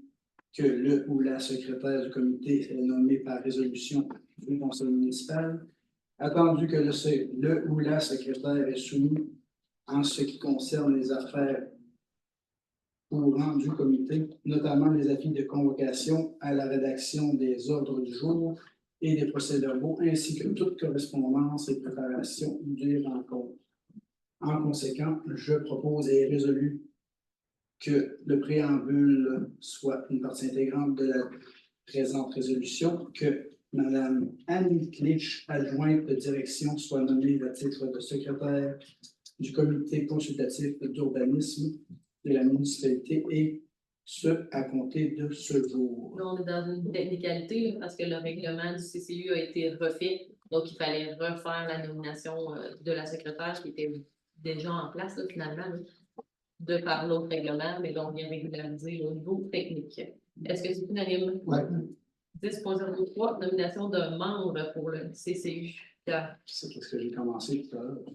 que le ou la secrétaire du comité est nommé par résolution du conseil municipal, attendu que le ou la secrétaire est soumis en ce qui concerne les affaires courantes du comité, notamment les avis de convocation à la rédaction des ordres du jour et des procès-verbaux, ainsi que toute correspondance et préparation des rencontres. En conséquent, je propose et est résolu que le préambule soit une partie intégrante de la présente résolution, que Mme Annie Klitsch, adjointe de direction, soit nommée à titre de secrétaire du comité consultatif d'urbanisme de la municipalité et ce, à compter de ce jour. Là, on est dans une technicalité là, parce que le règlement du CCU a été refait. Donc, il fallait refaire la nomination de la secrétaire qui était déjà en place là, finalement, là, de par l'autre règlement, mais donc bien régulariser au niveau technique. Est-ce que c'est unanime? Oui. 10.03, nomination d'un membre pour le CCU. C'est ce que j'ai commencé tout à l'heure.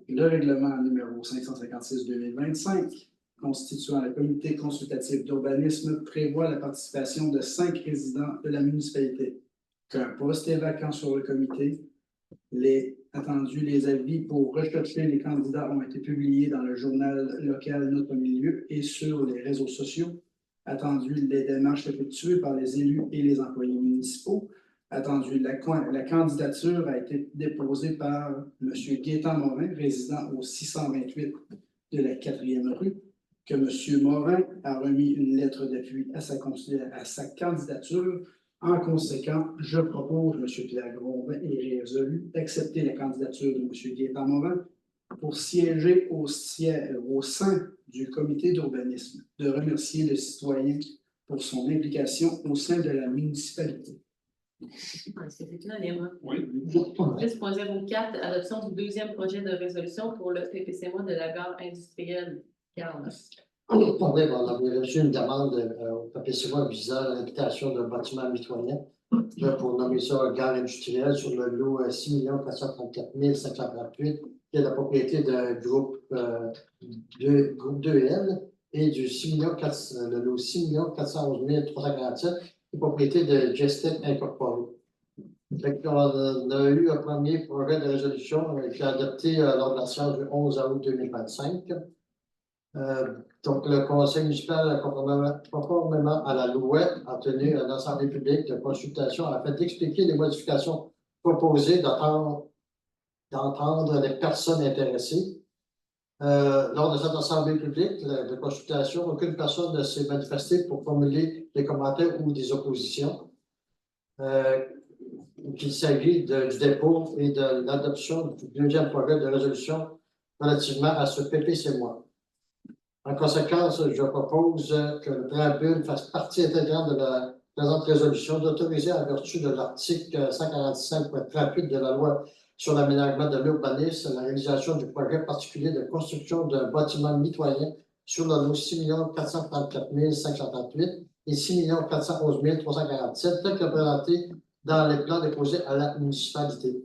Le règlement numéro 556-2025 constituant le comité consultatif d'urbanisme prévoit la participation de 5 résidents de la municipalité. Qu'un poste est vacant sur le comité, les avis pour rechercher les candidats ont été publiés dans le journal local Notre Milieu et sur les réseaux sociaux. Attendu les démarches effectuées par les élus et les employés municipaux. Attendu la candidature a été déposée par M. Gaétan Morin, résident au 628 de la 4e rue. que M. Morin a remis une lettre d'appui à sa candidature. En conséquent, je propose, M. Pierre Grondin est résolu d'accepter la candidature de M. Gaétan Morin pour siéger au sein du comité d'urbanisme, de remercier le citoyen pour son implication au sein de la municipalité. Est-ce que c'est unanime? Oui. 10.04, adoption du deuxième projet de résolution pour le PPCMA de la gare industrielle. Carl. Oui, bon, on avait reçu une demande au PPCMA visant l'habitation d'un bâtiment mitoyen pour nommer ça gare industrielle sur le lot 6 434 538, qui est la propriété d'un groupe 2L et du 6 le lot 6 411 347, qui est propriété de Gestec Incorporé. On a eu un premier projet de résolution qui a adopté lors de la séance du 11 août 2025. Donc, le Conseil municipal, conformément à la loi, a tenu une assemblée publique de consultation afin d'expliquer les modifications proposées, d'entendre les personnes intéressées. Lors de cette assemblée publique de consultation, aucune personne ne s'est manifestée pour formuler des commentaires ou des oppositions. Qu'il s'agit du dépôt et de l'adoption du deuxième projet de résolution relativement à ce PPCMA. En conséquence, je propose que le préambule fasse partie intégrante de la présente résolution d'autoriser en vertu de l'article 145.38 de la loi sur l'aménagement de l'urbanisme la réalisation du projet particulier de construction d'un bâtiment mitoyen sur le lot 6 434 538 et 6 411 347 tel que présenté dans les plans déposés à la municipalité.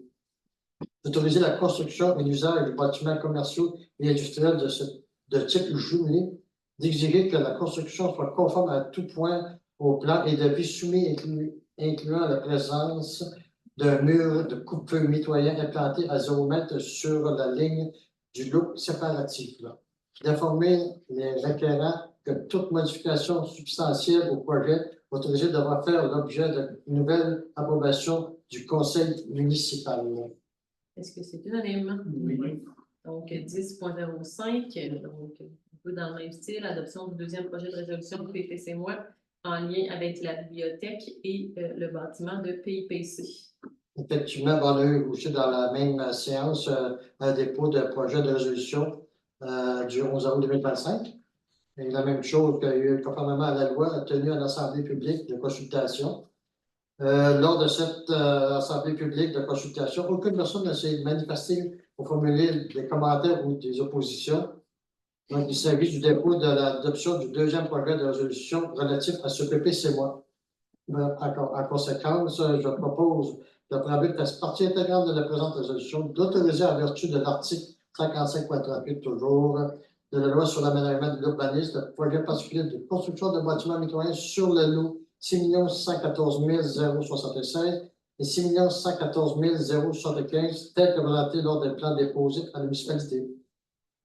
D'autoriser la construction et l'usage de bâtiments commerciaux et industriels de type jumelé, d'exiger que la construction soit conforme à tout point au plan et de vie soumis incluant la présence d'un mur de coupe-feu mitoyen implanté à 0 mètre sur la ligne du lot séparatif. D'informer les requérants que toute modification substantielle au projet autorisé devra faire l'objet d'une nouvelle approbation du conseil municipal. Est-ce que c'est unanime? Oui. Donc, 10.05, donc, un peu dans le même style, adoption du deuxième projet de résolution du PPCMA en lien avec la bibliothèque et le bâtiment de PIPC. Effectivement, on a eu aussi dans la même séance un dépôt de projet de résolution du 11 août 2025. Et la même chose qu'il y a eu, conformément à la loi, a tenu une assemblée publique de consultation. Lors de cette assemblée publique de consultation, aucune personne ne s'est manifestée pour formuler des commentaires ou des oppositions. Donc, il s'agit du dépôt de l'adoption du deuxième projet de résolution relatif à ce PPCMA. En conséquence, je propose que le préambule fasse partie intégrante de la présente résolution d'autoriser en vertu de l'article 55.38 toujours de la loi sur l'aménagement de l'urbanisme le projet particulier de construction de bâtiments mitoyens sur le lot 6 114 076 et 6 114 075 tel que présenté lors des plans déposés à la municipalité.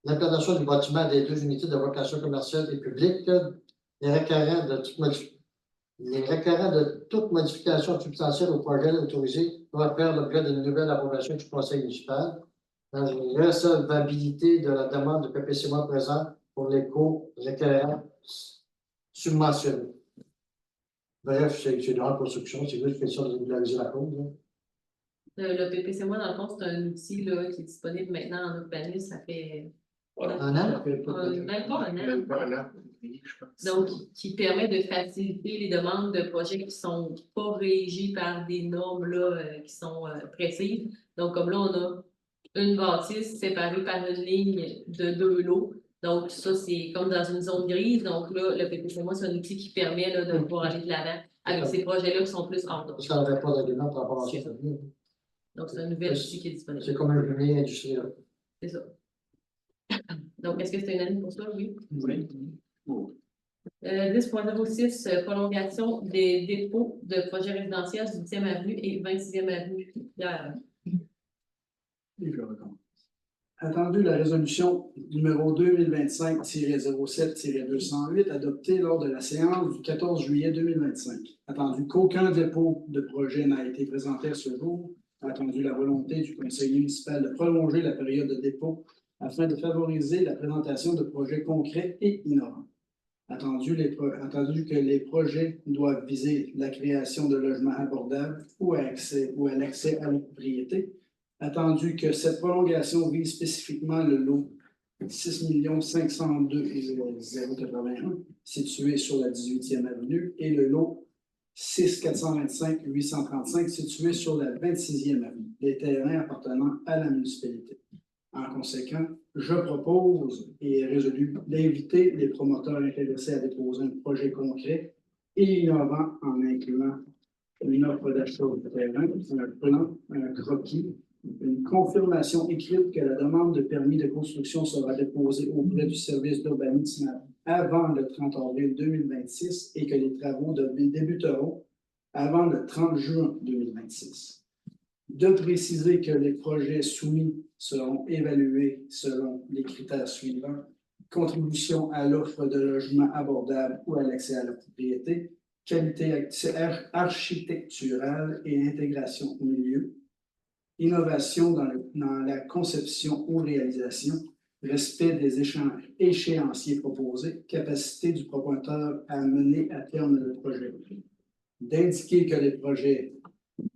L'implantation du bâtiment des deux unités de vocation commerciale et publique, les requérants de toute modification substantielle au projet autorisé doivent faire l'objet d'une nouvelle approbation du conseil municipal. La recevabilité de la demande de PPCMA présent pour les co-requérants subventionnés. Bref, c'est une grande construction, c'est juste question de régulariser la cause. Le PPCMA, dans le fond, c'est un outil là, qui est disponible maintenant en urbanisme. Ça fait Un an? même pas un an. Même pas un an, oui, je pense. Donc, qui permet de faciliter les demandes de projets qui ne sont pas régis par des normes là, qui sont précises. Donc, comme là, on a une bâtisse séparée par une ligne de 2 lots. Donc, ça, c'est comme dans une zone grise. Donc, là, le PPCMA, c'est un outil qui permet là, de pouvoir aller de l'avant avec ces projets-là qui sont plus hors d'ordre. Parce qu'on n'avait pas d'argument par rapport à ça. Donc, c'est un nouvel outil qui est disponible. C'est comme un jumelé industriel. C'est ça. Donc, est-ce que c'est une année pour ça? Oui. Oui. 10.06, prolongation des dépôts de projets résidentiels du 10e avenue et 26e avenue. Et je recommence. Attendu la résolution numéro 2025-07-208 adoptée lors de la séance du 14 juillet 2025. Attendu qu'aucun dépôt de projet n'a été présenté à ce jour. Attendu la volonté du conseil municipal de prolonger la période de dépôt afin de favoriser la présentation de projets concrets et innovants. Attendu que les projets doivent viser la création de logements abordables ou à l'accès à la propriété. Attendu que cette prolongation vise spécifiquement le lot 6 502 081 situé sur la 18e avenue et le lot 6 425 835 situé sur la 26e avenue, des terrains appartenant à la municipalité. En conséquent, je propose et est résolu d'inviter les promoteurs intéressés à déposer un projet concret et innovant en incluant une offre d'achat de terrain, un plan, un croquis, une confirmation écrite que la demande de permis de construction sera déposée auprès du service d'urbanisme avant le 30 avril 2026 et que les travaux débuteront avant le 30 juin 2026. De préciser que les projets soumis seront évalués selon les critères suivants: contribution à l'offre de logements abordables ou à l'accès à la propriété, qualité architecturale et intégration au milieu, innovation dans la conception ou réalisation, respect des échéanciers proposés, capacité du promoteur à mener à terme le projet. D'indiquer que les projets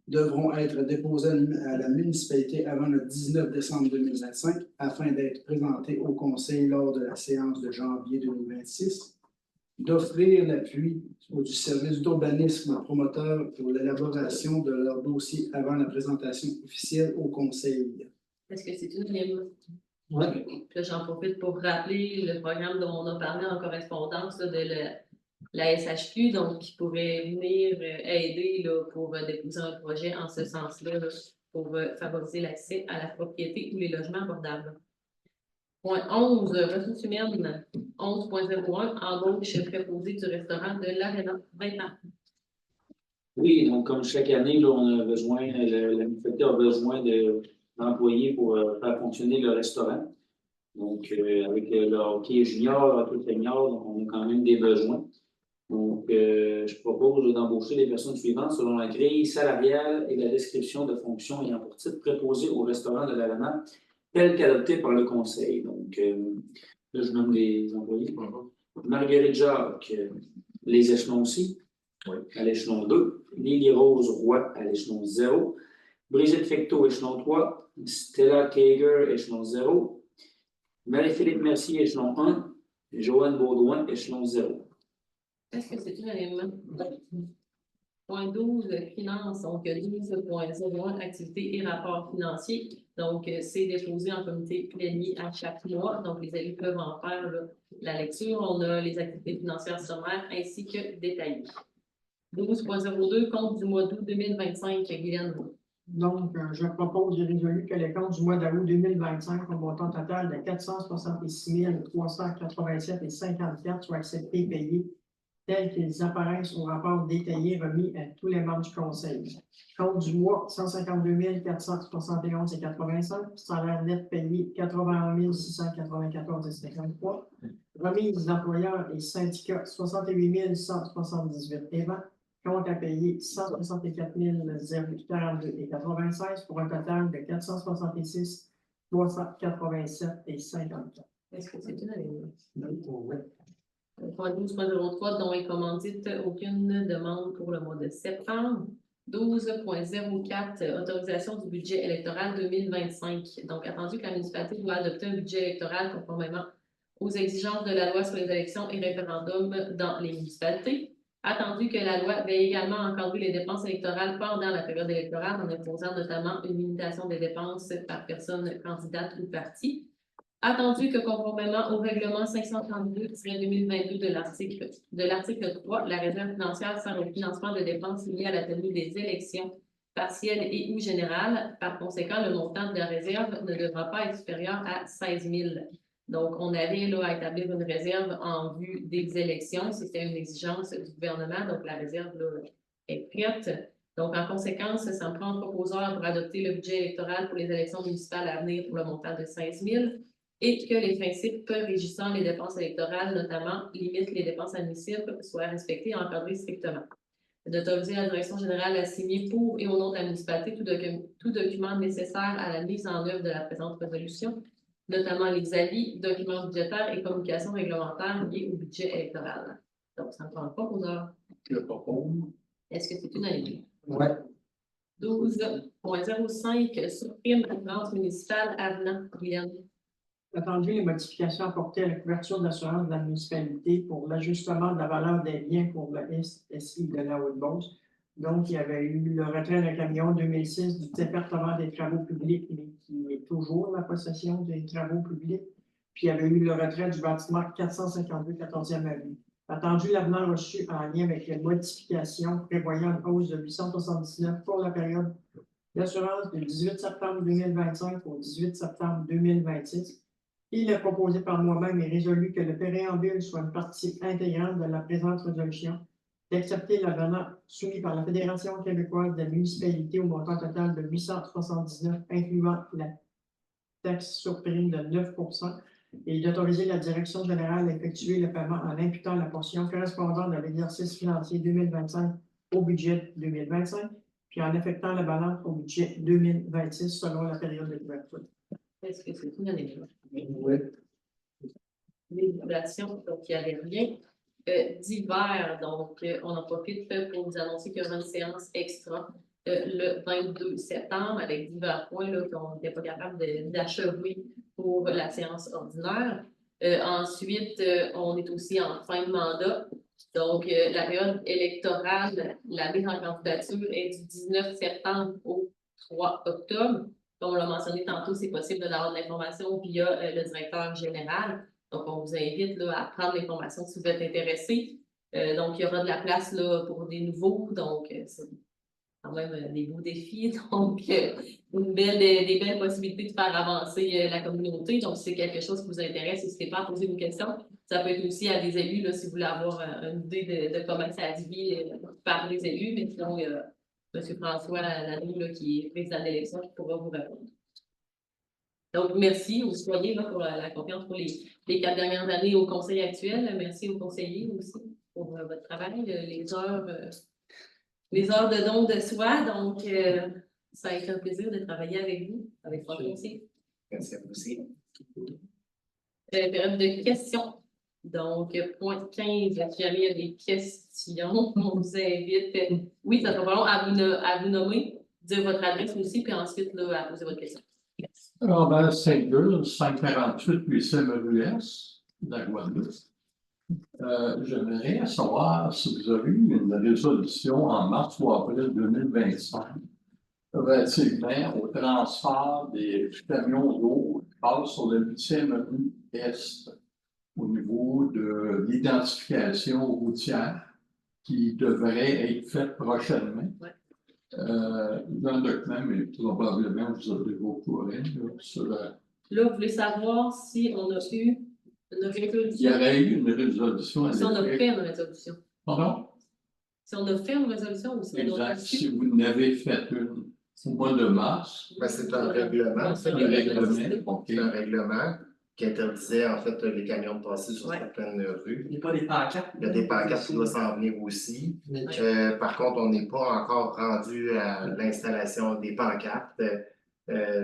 devront être déposés à la municipalité avant le 19 décembre 2025 afin d'être présentés au conseil lors de la séance de janvier 2026. D'offrir l'appui du service d'urbanisme aux promoteurs pour l'élaboration de leur dossier avant la présentation officielle au conseil. Est-ce que c'est unanime? Oui. Là, j'en profite pour rappeler le programme dont on a parlé en correspondance là, de la SHQ, donc qui pourrait venir aider là, pour déposer un projet en ce sens-là là, pour favoriser l'accès à la propriété ou les logements abordables. Point 11, ressources humaines. 11.01, embauche préposée du restaurant de l'Arena. 20 ans. Oui, donc comme chaque année, là, on a besoin, la municipalité a besoin d'employés pour faire fonctionner le restaurant. Donc, avec le hockey junior, le hockey senior, donc on a quand même des besoins. Donc, je propose d'embaucher les personnes suivantes selon la grille salariale et la description de fonctions ayant pour titre préposé au restaurant de l'Arena, tel qu'adopté par le conseil. Donc, là, je nomme les employés. Marguerite Jacques, les échelons aussi, à l'échelon 2. Lily Rose Roy, à l'échelon 0. Brigitte Fecteau, échelon 3. Stella Kager, échelon 0. Marie-Philippe Mercier, échelon 1. Joanne Baudouin, échelon 0. Est-ce que c'est unanime? Point 12, finances, donc 12.01, activités et rapports financiers. Donc, c'est déposé en comité plénier à chaque mois. Donc, les élus peuvent en faire là, la lecture. On a les activités financières sommaires ainsi que détaillées. 12.02, compte du mois d'août 2025, Guylaine. Donc, je propose et résolu que les comptes du mois d'août 2025 au montant total de 466 387,54 soient acceptés et payés tels qu'ils apparaissent au rapport détaillé remis à tous les membres du conseil. Compte du mois, 152 471,85, salaire net payé, 81 694,53, remise d'employeurs et syndicats, 68 178,20, compte à payer, 164 042,96 pour un total de 466 387,54. Est-ce que c'est unanime? Oui. Point 12.03, dont est commandite aucune demande pour le mois de septembre. 12.04, autorisation du budget électoral 2025. Donc, attendu que la municipalité doit adopter un budget électoral conformément aux exigences de la loi sur les élections et référendums dans les municipalités. Attendu que la loi veille également à encadrer les dépenses électorales pendant la période électorale en imposant notamment une limitation des dépenses par personne candidate ou parti. Attendu que conformément au règlement 532-2022 de l'article 3, la réserve financière sert au financement de dépenses liées à la tenue des élections partielles et ou générales. Par conséquent, le montant de la réserve ne devra pas être supérieur à 16 000. Donc, on avait là à établir une réserve en vue des élections. C'était une exigence du gouvernement, donc la réserve là, est prête. Donc, en conséquence, ça me prend un proposeur pour adopter le budget électoral pour les élections municipales à venir pour le montant de 16 000 et que les principes régissant les dépenses électorales, notamment, limitent les dépenses admissibles, soient respectés et encadrés strictement. D'autoriser la direction générale à signer pour et au nom de la municipalité tout document nécessaire à la mise en œuvre de la présente résolution. notamment les avis, documents budgétaires et communications réglementaires liés au budget électoral. Donc, ça ne prend pas aux heures. Je propose. Est-ce que c'est unanime? Ouais. 12.05, supprime l'assurance municipale avenant. Guyane. Attendu les modifications apportées à la couverture de l'assurance de la municipalité pour l'ajustement de la valeur des biens pour le SI de la Haute-Beauce. Donc, il y avait eu le retrait d'un camion 2006 du département des travaux publics, mais qui est toujours la possession des travaux publics. Puis, il y avait eu le retrait du bâtiment 452 14e avenue. Attendu l'avenant reçu en lien avec les modifications prévoyant une hausse de 879 pour la période d'assurance du 18 septembre 2025 au 18 septembre 2026. Il est proposé par moi-même et résolu que le préambule soit une partie intégrante de la présente résolution, d'accepter l'avenant soumis par la Fédération québécoise des municipalités au montant total de 879, incluant la taxe sur prime de 9%, et d'autoriser la direction générale à effectuer le paiement en imputant la portion correspondante de l'exercice financier 2025 au budget 2025, puis en affectant la balance au budget 2026 selon la période de couverture. Est-ce que c'est unanime? Oui. Délibération, donc il n'y avait rien. Divers, donc on en profite pour vous annoncer qu'il y aura une séance extra le 22 septembre avec divers points qu'on n'était pas capable d'achever pour la séance ordinaire. Ensuite, on est aussi en fin de mandat. Donc, la période électorale, la mise en candidature est du 19 septembre au 3 octobre. Comme on l'a mentionné tantôt, c'est possible d'avoir de l'information via le directeur général. Donc, on vous invite là, à prendre l'information si vous êtes intéressé. Donc, il y aura de la place là, pour des nouveaux. Donc, c'est quand même des beaux défis. Donc, des belles possibilités de faire avancer la communauté. Donc, si c'est quelque chose qui vous intéresse, n'hésitez pas à poser vos questions. Ça peut être aussi à des élus, là, si vous voulez avoir une idée de comment ça vit par les élus. Mais sinon, il y a M. François Lanoux, qui est président d'élection, qui pourra vous répondre. Donc, merci aux citoyens là, pour la confiance pour les 4 dernières années au conseil actuel. Merci aux conseillers aussi pour votre travail, les heures de don de soi. Donc, ça a été un plaisir de travailler avec vous, avec François aussi. Merci à vous aussi. Période de questions. Donc, point 15, si jamais il y a des questions, on vous invite. Oui, ça sera pas long à vous nommer, dire votre adresse aussi, puis ensuite là, à poser votre question. Alors, ben, Saint-Gul, 548 8e rue S, la Guadeloupe. J'aimerais savoir si vous avez eu une résolution en mars ou avril 2025 relativement au transfert des camions d'eau qui passent sur le 8e rue Est au niveau de l'identification routière qui devrait être faite prochainement. Ouais. Dans le document, mais probablement vous avez vos courants sur Là, vous voulez savoir si on a eu une résolution. Il y aurait eu une résolution. Si on a fait une résolution. Pardon? Si on a fait une résolution ou si on a Exact. reçu. Si vous n'avez fait une au mois de mars. Ben, c'est un règlement. C'est un règlement. OK. C'est un règlement qui interdisait en fait les camions de passer sur Ouais. certaines rues. Il n'y a pas des pancartes. Il y a des pancartes qui doivent s'en venir aussi. Par contre, on n'est pas encore rendu à l'installation des pancartes.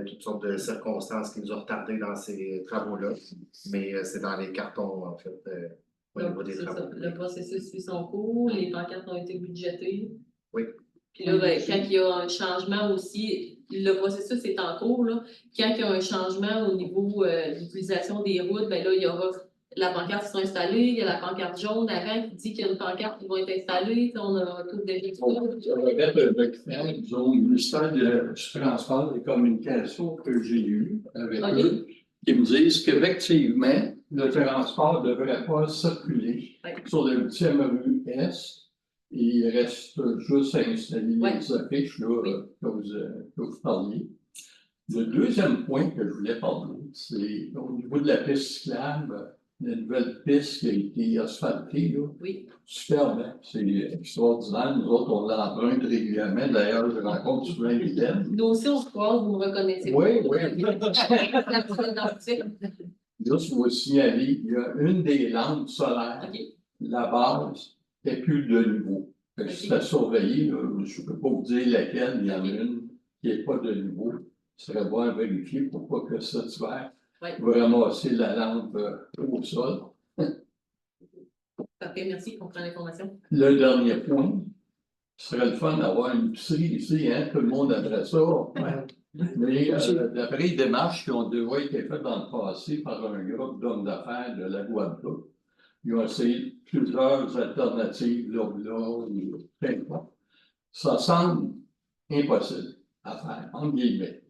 Toutes sortes de circonstances qui nous ont retardés dans ces travaux-là. Mais c'est dans les cartons, en fait, au niveau des travaux. Le processus suit son cours, les pancartes ont été budgétées. Oui. Puis là, ben, quand il y a un changement aussi, le processus est en cours, là. Quand il y a un changement au niveau de l'utilisation des routes, ben là, il y aura la pancarte qui sera installée, il y a la pancarte jaune avant qui dit qu'il y a une pancarte qui va être installée. On a tout déjà ça. Le document, disons, le ministère du Transport et des Communications que j'ai eu avec eux, qui me disent qu'effectivement, le transport ne devrait pas circuler sur le 8e rue Est. Il reste juste à installer les affiches là, que vous parliez. Le deuxième point que je voulais parler, c'est au niveau de la piste cyclable, la nouvelle piste qui a été asphaltée. Là. Oui. Superbe, hein? C'est extraordinaire. Nous autres, on l'emprunte régulièrement. D'ailleurs, je rencontre souvent Hélène. Nous aussi, on se croise, vous me reconnaissez. Oui, oui. La petite identité. Juste vous signaler, il y a une des lampes solaires, la base, n'est plus de niveau. C'est à surveiller, là, je ne peux pas vous dire laquelle, il y en a une qui n'est pas de niveau. Il serait bon à vérifier pour pas que cet hiver, Oui. va ramasser la lampe au sol. Parfait, merci, on prend l'information. Le dernier point, ce serait le fun d'avoir une épicerie ici, hein, tout le monde aimerait ça. Mais d'après les démarches qui ont déjà été faites dans le passé par un groupe d'hommes d'affaires de la Guadeloupe, ils ont essayé plusieurs alternatives, là, peu importe. Ça semble impossible à faire, en guillemets.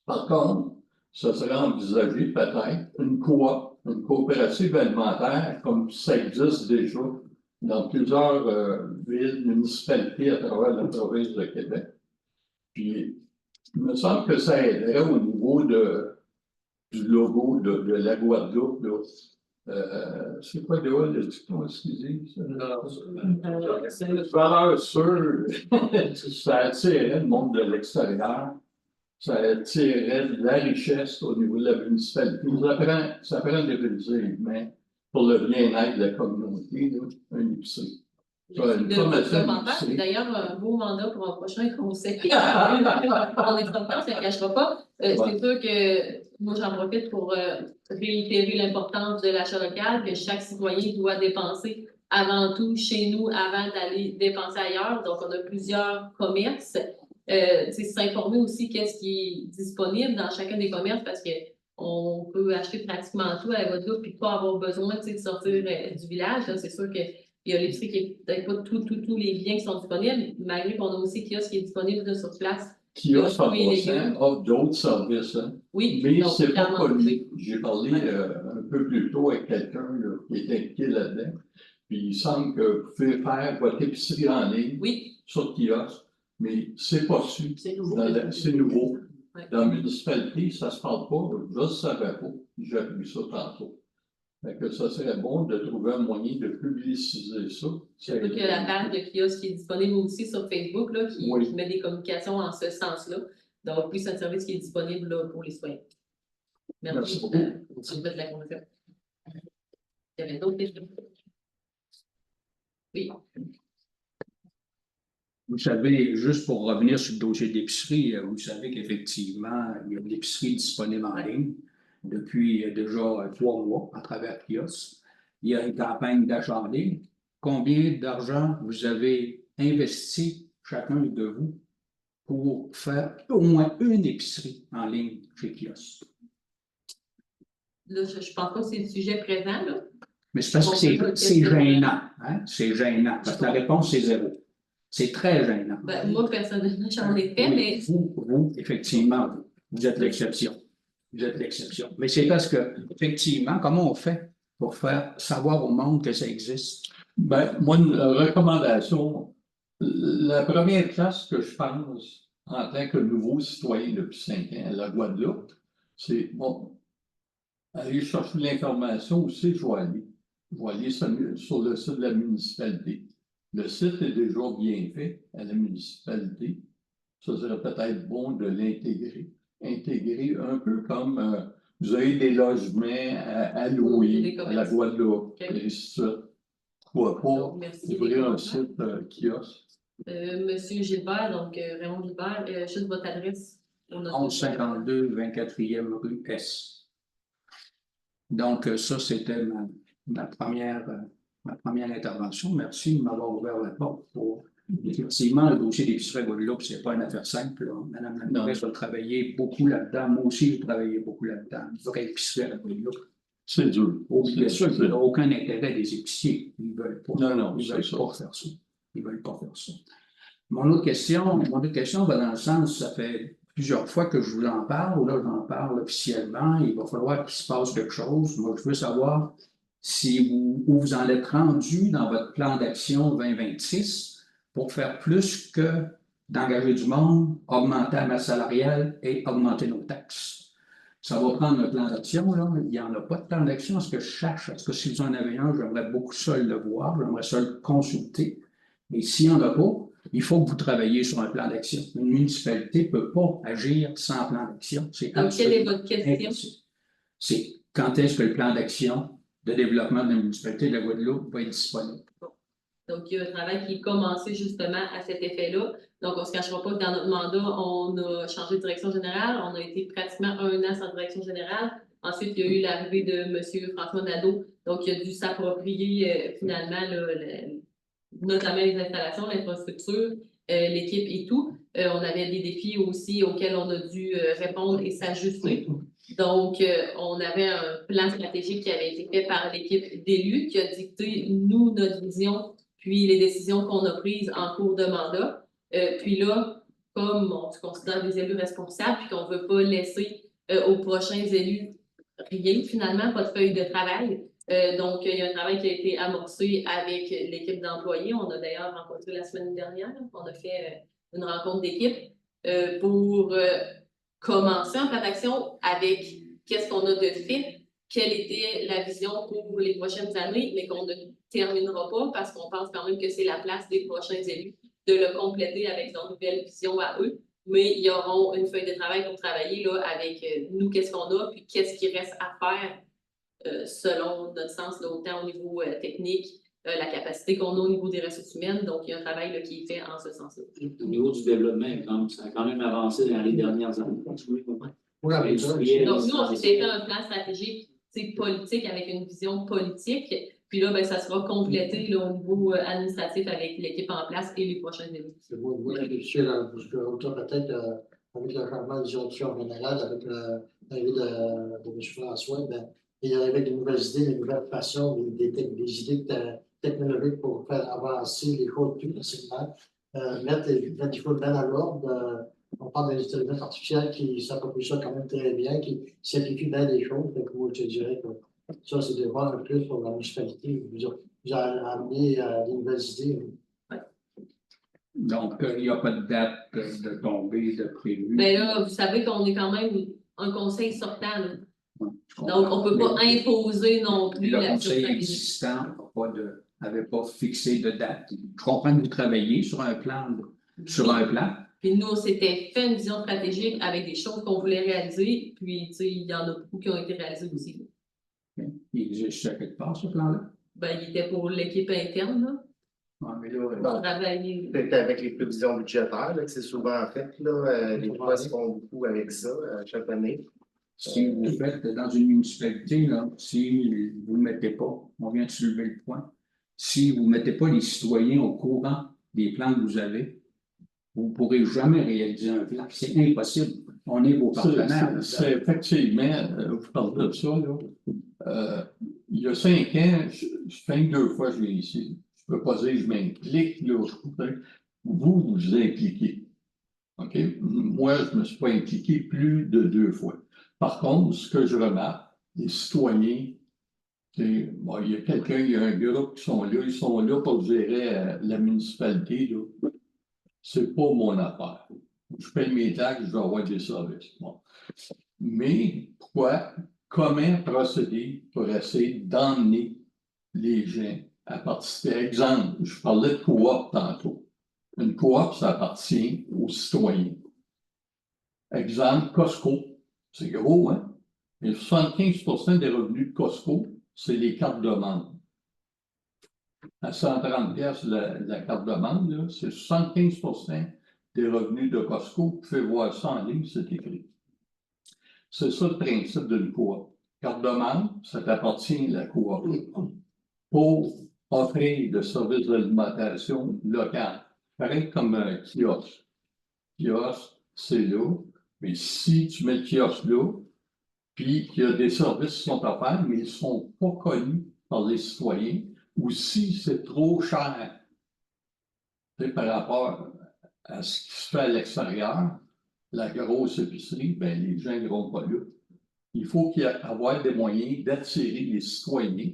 Par contre, ça serait envisagé peut-être une coopérative alimentaire, comme ça existe déjà dans plusieurs villes, municipalités à travers la province de Québec. Puis, il me semble que ça aiderait au niveau du logo de la Guadeloupe. C'est quoi déjà le dicton, excusez? Valeur sûre, ça attirerait le monde de l'extérieur, ça attirerait de la richesse au niveau de la municipalité. Ça prend définitivement pour le bien-être de la communauté, là, une épicerie. C'est d'ailleurs un beau mandat pour un prochain conseil. On est content, ça ne cachera pas. C'est sûr que moi, j'en profite pour réitérer l'importance de l'achat local, que chaque citoyen doit dépenser avant tout chez nous avant d'aller dépenser ailleurs. Donc, on a plusieurs commerces. S'informer aussi qu'est-ce qui est disponible dans chacun des commerces parce qu'on peut acheter pratiquement tout à la Guadeloupe et pas avoir besoin de sortir du village. C'est sûr que il y a l'épicerie qui est peut-être pas tous les biens qui sont disponibles, malgré qu'on a aussi kiosque qui est disponible sur place. Kiosque en passant offre d'autres services. Hein. Oui, mais c'est pas connu. J'ai parlé un peu plus tôt avec quelqu'un qui est impliqué là-dedans. Puis il semble que vous pouvez faire votre épicerie en ligne sur kiosque, mais c'est pas su. C'est nouveau. C'est nouveau. Ouais. Dans la municipalité, ça se parle pas. Je ne savais pas. J'ai appris ça tantôt. Fait que ça serait bon de trouver un moyen de publiciser ça. Surtout qu'il y a la page de kiosque qui est disponible aussi sur Facebook, là, qui met des communications en ce sens-là. Donc, oui, c'est un service qui est disponible là, pour les citoyens. Merci beaucoup. Merci de la conversation. Il y avait d'autres questions? Oui. Vous savez, juste pour revenir sur le dossier d'épicerie, vous savez qu'effectivement, il y a de l'épicerie disponible en ligne depuis déjà 3 mois à travers kiosque. Il y a une campagne d'achat en ligne. Combien d'argent vous avez investi, chacun de vous, pour faire au moins une épicerie en ligne chez kiosque? Là, je ne pense pas que c'est le sujet présent, là. Mais c'est parce que c'est gênant. Hein? C'est gênant. Parce que la réponse, c'est 0. C'est très gênant. Ben, moi, personnellement, j'en ai fait, mais. Vous, effectivement, vous êtes l'exception. Vous êtes l'exception. Mais c'est parce que, effectivement, comment on fait pour faire savoir au monde que ça existe? Ben, moi, une recommandation, la première classe que je pense en tant que nouveau citoyen depuis 5 ans à la Guadeloupe, c'est, bon, aller chercher l'information aussi, je vais aller sur le site de la municipalité. Le site est déjà bien fait à la municipalité. Ça serait peut-être bon de l'intégrer. Intégrer un peu comme vous avez des logements à louer à la Guadeloupe. Et ça, pourquoi pas ouvrir un site kiosque. Monsieur Gilbert, donc Raymond Gilbert, juste votre adresse. 1152 24e rue S. Donc, ça, c'était ma première intervention. Merci de m'avoir ouvert la porte pour. Effectivement, le dossier d'épicerie à Guadeloupe, ce n'est pas une affaire simple. Madame la mairesse a travaillé beaucoup là-dedans. Moi aussi, j'ai travaillé beaucoup là-dedans. Il faudrait épicerie à la Guadeloupe. C'est dur. Bien sûr qu'il n'y a aucun intérêt des épiciers. Ils ne veulent pas. Ils veulent pas faire ça. Ils ne veulent pas faire ça. Mon autre question va dans le sens, ça fait plusieurs fois que je vous en parle. Là, j'en parle officiellement. Il va falloir qu'il se passe quelque chose. Moi, je veux savoir où vous en êtes rendu dans votre plan d'action 2026 pour faire plus que d'engager du monde, augmenter la masse salariale et augmenter nos taxes. Ça va prendre un plan d'action, là. Il n'y en a pas de plan d'action, ce que je cherche. Parce que si vous en avez un, j'aimerais beaucoup ça le voir, j'aimerais ça le consulter. Et s'il n'y en a pas, il faut que vous travailliez sur un plan d'action. Une municipalité ne peut pas agir sans plan d'action. Donc, quelle est votre question? C'est quand est-ce que le plan d'action de développement de la municipalité de la Guadeloupe va être disponible? Donc, il y a un travail qui est commencé justement à cet effet-là. Donc, on ne se cachera pas que dans notre mandat, on a changé de direction générale. On a été pratiquement 1 an sans direction générale. Ensuite, il y a eu l'arrivée de M. François Nadeau, donc il a dû s'approprier finalement notamment les installations, l'infrastructure, l'équipe et tout. On avait des défis aussi auxquels on a dû répondre et s'ajuster. Donc, on avait un plan stratégique qui avait été fait par l'équipe d'élus qui a dicté, nous, notre vision, puis les décisions qu'on a prises en cours de mandat. Puis là, comme on se considère des élus responsables, puis qu'on ne veut pas laisser aux prochains élus rien, finalement, pas de feuille de travail. Donc, il y a un travail qui a été amorcé avec l'équipe d'employés. On a d'ailleurs rencontré la semaine dernière, on a fait une rencontre d'équipe pour commencer en plan d'action avec qu'est-ce qu'on a de fait, quelle était la vision pour les prochaines années, mais qu'on ne terminera pas parce qu'on pense quand même que c'est la place des prochains élus de le compléter avec leur nouvelle vision à eux. Mais ils auront une feuille de travail pour travailler là, avec nous, qu'est-ce qu'on a, puis qu'est-ce qui reste à faire selon notre sens, là, autant au niveau technique, la capacité qu'on a au niveau des ressources humaines. Donc, il y a un travail là, qui est fait en ce sens-là. Au niveau du développement, ça a quand même avancé dans les dernières années. Oui, donc, nous, on s'était fait un plan stratégique politique avec une vision politique. Puis là, ben, ça sera complété là, au niveau administratif avec l'équipe en place et les prochains élus. Vous réfléchissez là, parce que peut-être avec le changement des options générales, avec l'arrivée de M. François, ben, il y avait de nouvelles idées, de nouvelles façons, des idées technologiques pour faire avancer les choses plus facilement, mettre les choses bien à l'ordre. On parle de l'intelligence artificielle qui s'approprie ça quand même très bien, qui simplifie bien les choses. Donc, moi, je dirais que ça, c'est de voir un plus pour la municipalité. Vous avez amené des nouvelles idées. Donc, il n'y a pas de date de tombée de prévu. Mais là, vous savez qu'on est quand même un conseil sortant. Là. Ouais, donc, on ne peut pas imposer non plus le la conseil existant n'avait pas fixé de date. Je comprends que vous travaillez sur un plan. Puis nous, on s'était fait une vision stratégique avec des choses qu'on voulait réaliser. Puis, tu sais, il y en a beaucoup qui ont été réalisés aussi. Il existe à quelque part, ce plan-là? Ben, il était pour l'équipe interne, là. Ah, mais là, Travailler. C'est avec les prévisions budgétaires, là, que c'est souvent fait. Là, les postes font beaucoup avec ça chaque année. si vous faites dans une municipalité, là, si vous ne mettez pas, on vient de soulever le point, si vous ne mettez pas les citoyens au courant des plans que vous avez, vous ne pourrez jamais réaliser un plan. C'est impossible. On est vos partenaires. C'est effectivement, vous parlez de ça, là. Il y a 5 ans, je fais 2 fois que je viens ici. Je ne peux pas dire que je m'implique, là. Vous vous impliquez. OK? Moi, je ne me suis pas impliqué plus de 2 fois. Par contre, ce que je remarque, les citoyens, bon, il y a quelqu'un, il y a un groupe qui sont là, ils sont là pour gérer la municipalité, là. C'est pas mon affaire. Je paye mes taxes, je vais avoir des services. Bon. Mais comment procéder pour essayer d'emmener les gens à participer? Exemple, je parlais de coop tantôt. Une coop, ça appartient aux citoyens. Exemple, Costco. C'est gros, hein? Et 75% des revenus de Costco, c'est les cartes de membre. À 130 pièces la carte de membre, c'est 75% des revenus de Costco. Vous pouvez voir ça en ligne, c'est écrit. C'est ça le principe d'une coop. Carte de membre, ça t'appartient à la coop. Pour offrir des services d'alimentation locale. Pareil comme un kiosque. Kiosque, c'est là. Mais si tu mets le kiosque là, puis qu'il y a des services qui sont offerts, mais ils ne sont pas connus par les citoyens, ou si c'est trop cher par rapport à ce qui se fait à l'extérieur, la grosse épicerie, ben, les gens ne vont pas là. Il faut qu'il y ait avoir des moyens d'attirer les citoyens,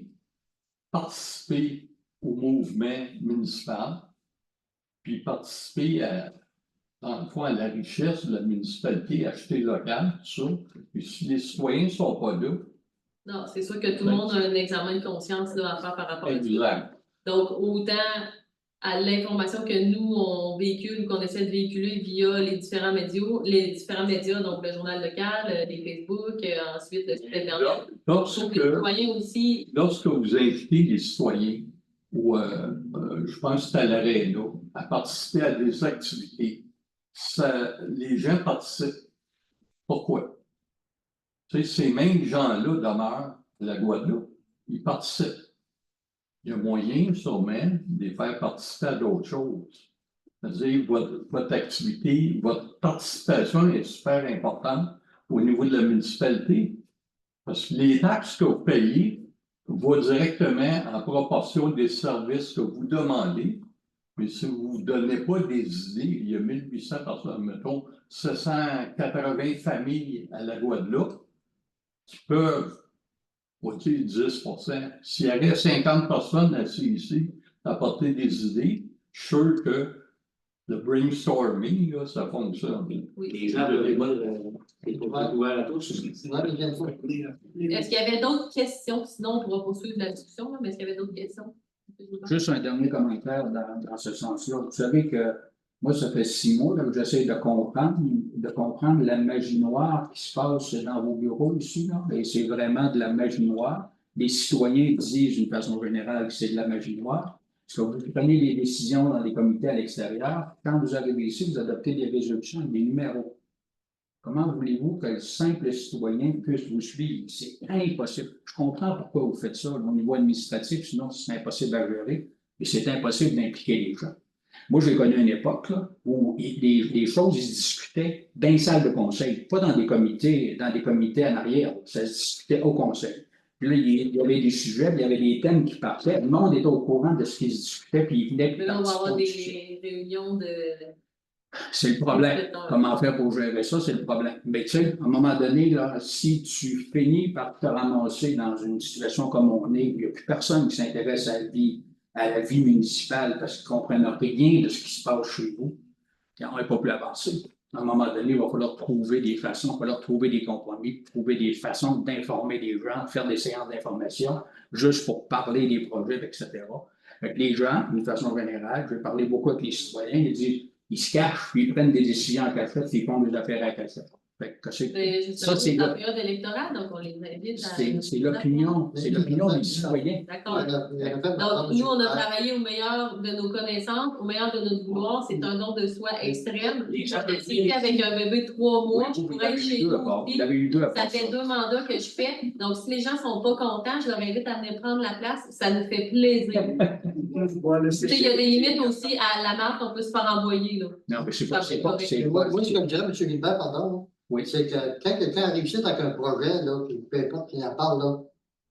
participer au mouvement municipal, puis participer dans le fond, à la richesse de la municipalité, acheter local, tout ça. Puis si les citoyens ne sont pas là. Non, c'est sûr que tout le monde a un examen de conscience là, à faire par rapport à ça. Exact. Donc, autant à l'information que nous, on véhicule ou qu'on essaie de véhiculer via les différents médias, donc le journal local, les Facebook, ensuite le site Internet. Lorsque vous invitez les citoyens, ou je pense que c'est à l'aréna, à participer à des activités, les gens participent. Pourquoi? Tu sais, ces mêmes gens-là demeurent à la Guadeloupe. Ils participent. Il y a moyen, sûrement, de les faire participer à d'autres choses. C'est-à-dire, votre activité, votre participation est super importante au niveau de la municipalité. Parce que les taxes que vous payez vont directement en proportion des services que vous demandez. Mais si vous ne donnez pas des idées, il y a 1800 personnes, mettons, 780 familles à la Guadeloupe qui peuvent voter 10%. S'il y avait 50 personnes assises ici à apporter des idées, je suis sûr que le brainstorming, là, ça fonctionne. Les gens veulent pas les pouvoirs ouverts à tous. Ouais, mais bien sûr. Est-ce qu'il y avait d'autres questions? Sinon, on pourra poursuivre la discussion, là, mais est-ce qu'il y avait d'autres questions? Juste un dernier commentaire dans ce sens-là. Vous savez que moi, ça fait 6 mois là, que j'essaie de comprendre la magie noire qui se passe dans vos bureaux ici. Là, et c'est vraiment de la magie noire. Les citoyens disent d'une façon générale que c'est de la magie noire. Parce que vous prenez les décisions dans les comités à l'extérieur. Quand vous arrivez ici, vous adoptez des résolutions avec des numéros. Comment voulez-vous que le simple citoyen puisse vous suivre? C'est impossible. Je comprends pourquoi vous faites ça au niveau administratif, sinon c'est impossible à gérer et c'est impossible d'impliquer les gens. Moi, j'ai connu une époque là, où les choses se discutaient dans une salle de conseil, pas dans des comités en arrière. Ça se discutait au conseil. Puis là, il y avait des sujets, il y avait des thèmes qui partaient. Le monde était au courant de ce qui se discutait, puis il venait Mais là, on va avoir des réunions de. C'est le problème. Comment faire pour gérer ça, c'est le problème. Mais tu sais, à un moment donné, là, si tu finis par te ramasser dans une situation comme on est, il n'y a plus personne qui s'intéresse à la vie municipale parce qu'ils ne comprennent rien de ce qui se passe chez vous, on n'est pas plus avancé. À un moment donné, il va falloir trouver des façons, il va falloir trouver des compromis, trouver des façons d'informer les gens, faire des séances d'information, juste pour parler des projets, etc. Fait que les gens, d'une façon générale, je vais parler beaucoup avec les citoyens, ils se cachent, puis ils prennent des décisions en cachette, puis ils font des affaires à cachette. Ça, c'est la période électorale, donc on les invite à. C'est l'opinion des citoyens. D'accord. Donc, nous, on a travaillé au meilleur de nos connaissances, au meilleur de notre vouloir. C'est un don de soi extrême. C'était avec un bébé de 3 mois, je pourrais être chez vous aussi. Ça fait 2 mandats que je fais. Donc, si les gens ne sont pas contents, je leur invite à venir prendre la place. Ça nous fait plaisir. Il y a des limites aussi à la marque qu'on peut se faire envoyer. Là. Non, mais c'est pas. Moi, ce que je dirais, M. Guilbert, pardon, oui. C'est que quand quelqu'un arrive ici avec un projet, là, puis peu importe qui en parle, là,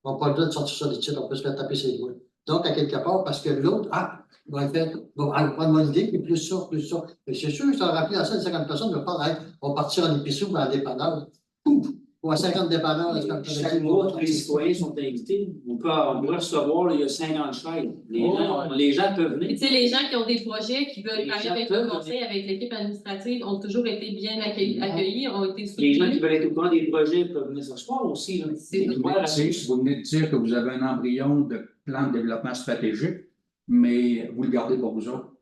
on n'a pas le droit de sortir ça des titres, on peut se faire taper ses doigts. Donc, à quelque part, parce que l'autre, il va prendre mon idée, puis plus ça, plus ça. Et c'est sûr, ça va rappeler à ça, 50 personnes, va pas être, on va partir en épicerie ou en dépanneur. Pouf! Ou à 50 dépanneurs. Chaque mois, tous les citoyens sont invités. On peut recevoir, là, il y a 50 chaises. Les gens peuvent venir. Tu sais, les gens qui ont des projets, qui veulent travailler avec le conseil, avec l'équipe administrative, ont toujours été bien accueillis, ont été soutenus. Les gens qui veulent être au courant des projets peuvent venir s'asseoir aussi. Vous venez de dire que vous avez un embryon de plan de développement stratégique, mais vous le gardez pour vous autres.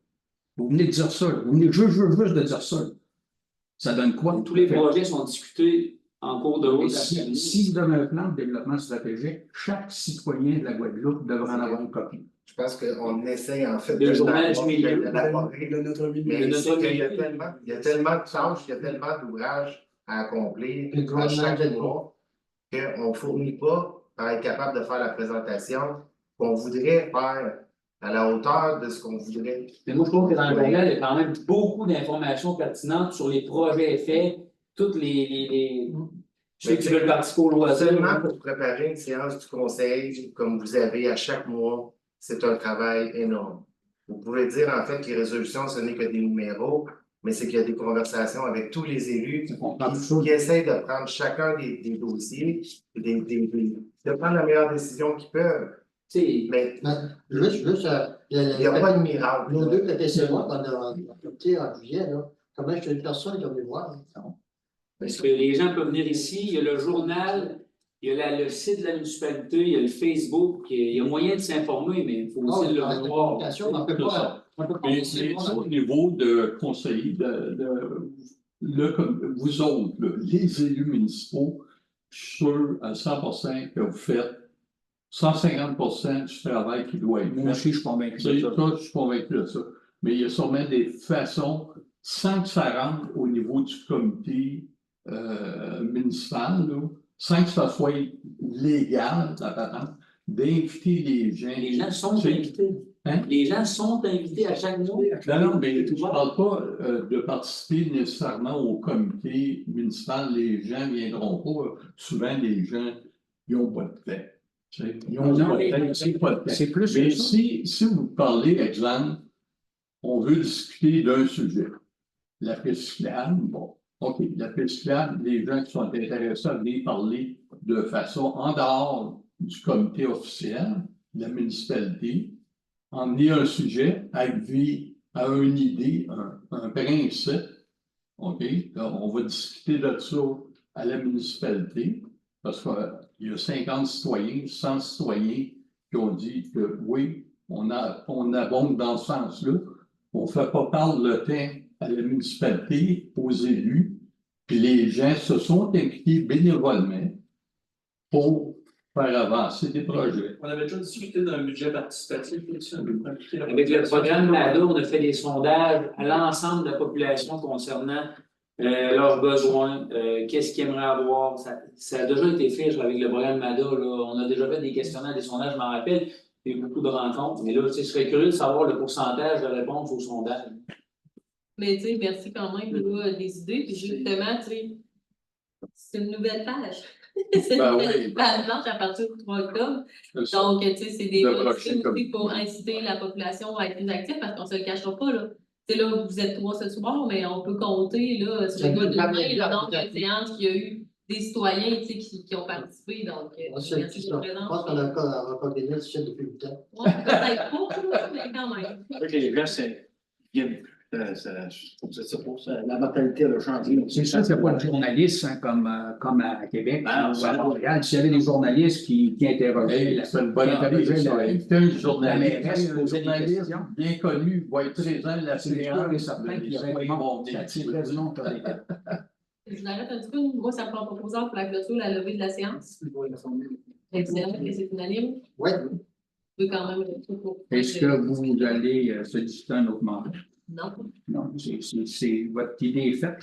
Vous venez de dire ça. Vous venez juste de dire ça. Ça donne quoi? Tous les projets sont discutés en cours de route. Si vous avez un plan de développement stratégique, chaque citoyen de la Guadeloupe devrait en avoir une copie. Je pense qu'on essaie en fait le journal du milieu de notre milieu. Mais il y a tellement de tâches, il y a tellement d'ouvrages à accomplir à chaque mois qu'on ne fournit pas pour être capable de faire la présentation qu'on voudrait faire à la hauteur de ce qu'on voudrait. Mais moi, je trouve que dans le journal, il y a quand même beaucoup d'informations pertinentes sur les projets faits, toutes les... Ceux qui veulent participer au loisir. Seulement pour préparer une séance du conseil, comme vous avez à chaque mois, c'est un travail énorme. Vous pouvez dire en fait que les résolutions, ce n'est que des numéros, mais c'est qu'il y a des conversations avec tous les élus qui essayent de prendre chacun des dossiers, de prendre la meilleure décision qu'ils peuvent. Mais juste, il n'y a pas de miracle. Nos 2 PTCA qu'on a adoptés en juillet, là, comment je suis une personne qui a venu voir? Parce que les gens peuvent venir ici, il y a le journal, il y a le site de la municipalité, il y a le Facebook, il y a moyen de s'informer, mais il faut aussi le voir. Au niveau de conseiller, vous autres, les élus municipaux, je suis sûr à 100% que vous faites 150% du travail qui doit être fait. Moi aussi, je suis convaincu de ça. Je suis convaincu de ça. Mais il y a sûrement des façons, sans que ça rentre au niveau du comité municipal, là, sans que ça soit légal, la patente, d'inviter les gens. Les gens sont C'est- invités. Hein? Les gens sont invités à chaque mois. Non, mais je ne parle pas de participer nécessairement au comité municipal. Les gens ne viendront pas. Souvent, les gens, ils n'ont pas de temps. Tu sais, Ils n'ont Non, pas de mais temps, c'est pas de temps. C'est plus Mais que ça. si vous parlez, exemple, on veut discuter d'un sujet, la piste cyclable, bon, OK, la piste cyclable, les gens qui sont intéressés à venir parler de façon en dehors du comité officiel, de la municipalité, emmener un sujet à une idée, un principe, OK? Là, on va discuter de ça à la municipalité, parce qu'il y a 50 citoyens, 100 citoyens qui ont dit que oui, on abonde dans ce sens-là. On ne fait pas perdre le temps à la municipalité, aux élus, puis les gens se sont impliqués bénévolement pour faire avancer des projets. On avait déjà discuté d'un budget participatif aussi. Avec le programme MADA, on a fait des sondages à l'ensemble de la population concernant leurs besoins, qu'est-ce qu'ils aimeraient avoir. Ça a déjà été fait avec le programme MADA. Là. On a déjà fait des questionnaires, des sondages, je m'en rappelle. Il y a eu beaucoup de rencontres. Mais là, je serais curieux de savoir le pourcentage de réponses aux sondages. Mais tu sais, merci quand même là, des idées. Puis justement, tu sais, c'est une nouvelle page. C'est une Ben nouvelle oui. page blanche à partir du 3 octobre. C'est ça. Donc, tu sais, c'est des De bonnes prochain idées aussi comité. pour inciter la population à être plus active parce qu'on ne se le cachera pas. Là. Tu sais, là, vous êtes 3 ce soir, mais on peut compter là, sur C'est le une bout de table main de le nombre table. de séances qu'il y a eu des citoyens tu sais, qui ont participé. Donc, C'est merci de ça. votre Je présence. pense qu'on a encore des notes depuis le temps. Ouais, peut-être pas, là, mais quand même. Avec les gens, c'est. La mentalité a changé. C'est sûr qu'il n'y a pas de journalistes hein, comme à Québec Ah, ou à Montréal. S'il y avait des journalistes qui interrogeaient C'est une bonne idée. Ça. Inviter un journaliste, mairesse, un poser des journaliste questions. bien connu va être présent à la c'est sûr et séance. certain qu'il y Les aurait gens vont ça venir. attirerait du monde sur les têtes. Je vous arrête un petit peu. Moi, ça me prend proposant pour la clôture, la levée de la séance. Excellent, que c'est unanime. Oui. Vous pouvez quand même rester pour. Est-ce que vous allez solliciter un autre mandat? Non. Non, votre idée est faite.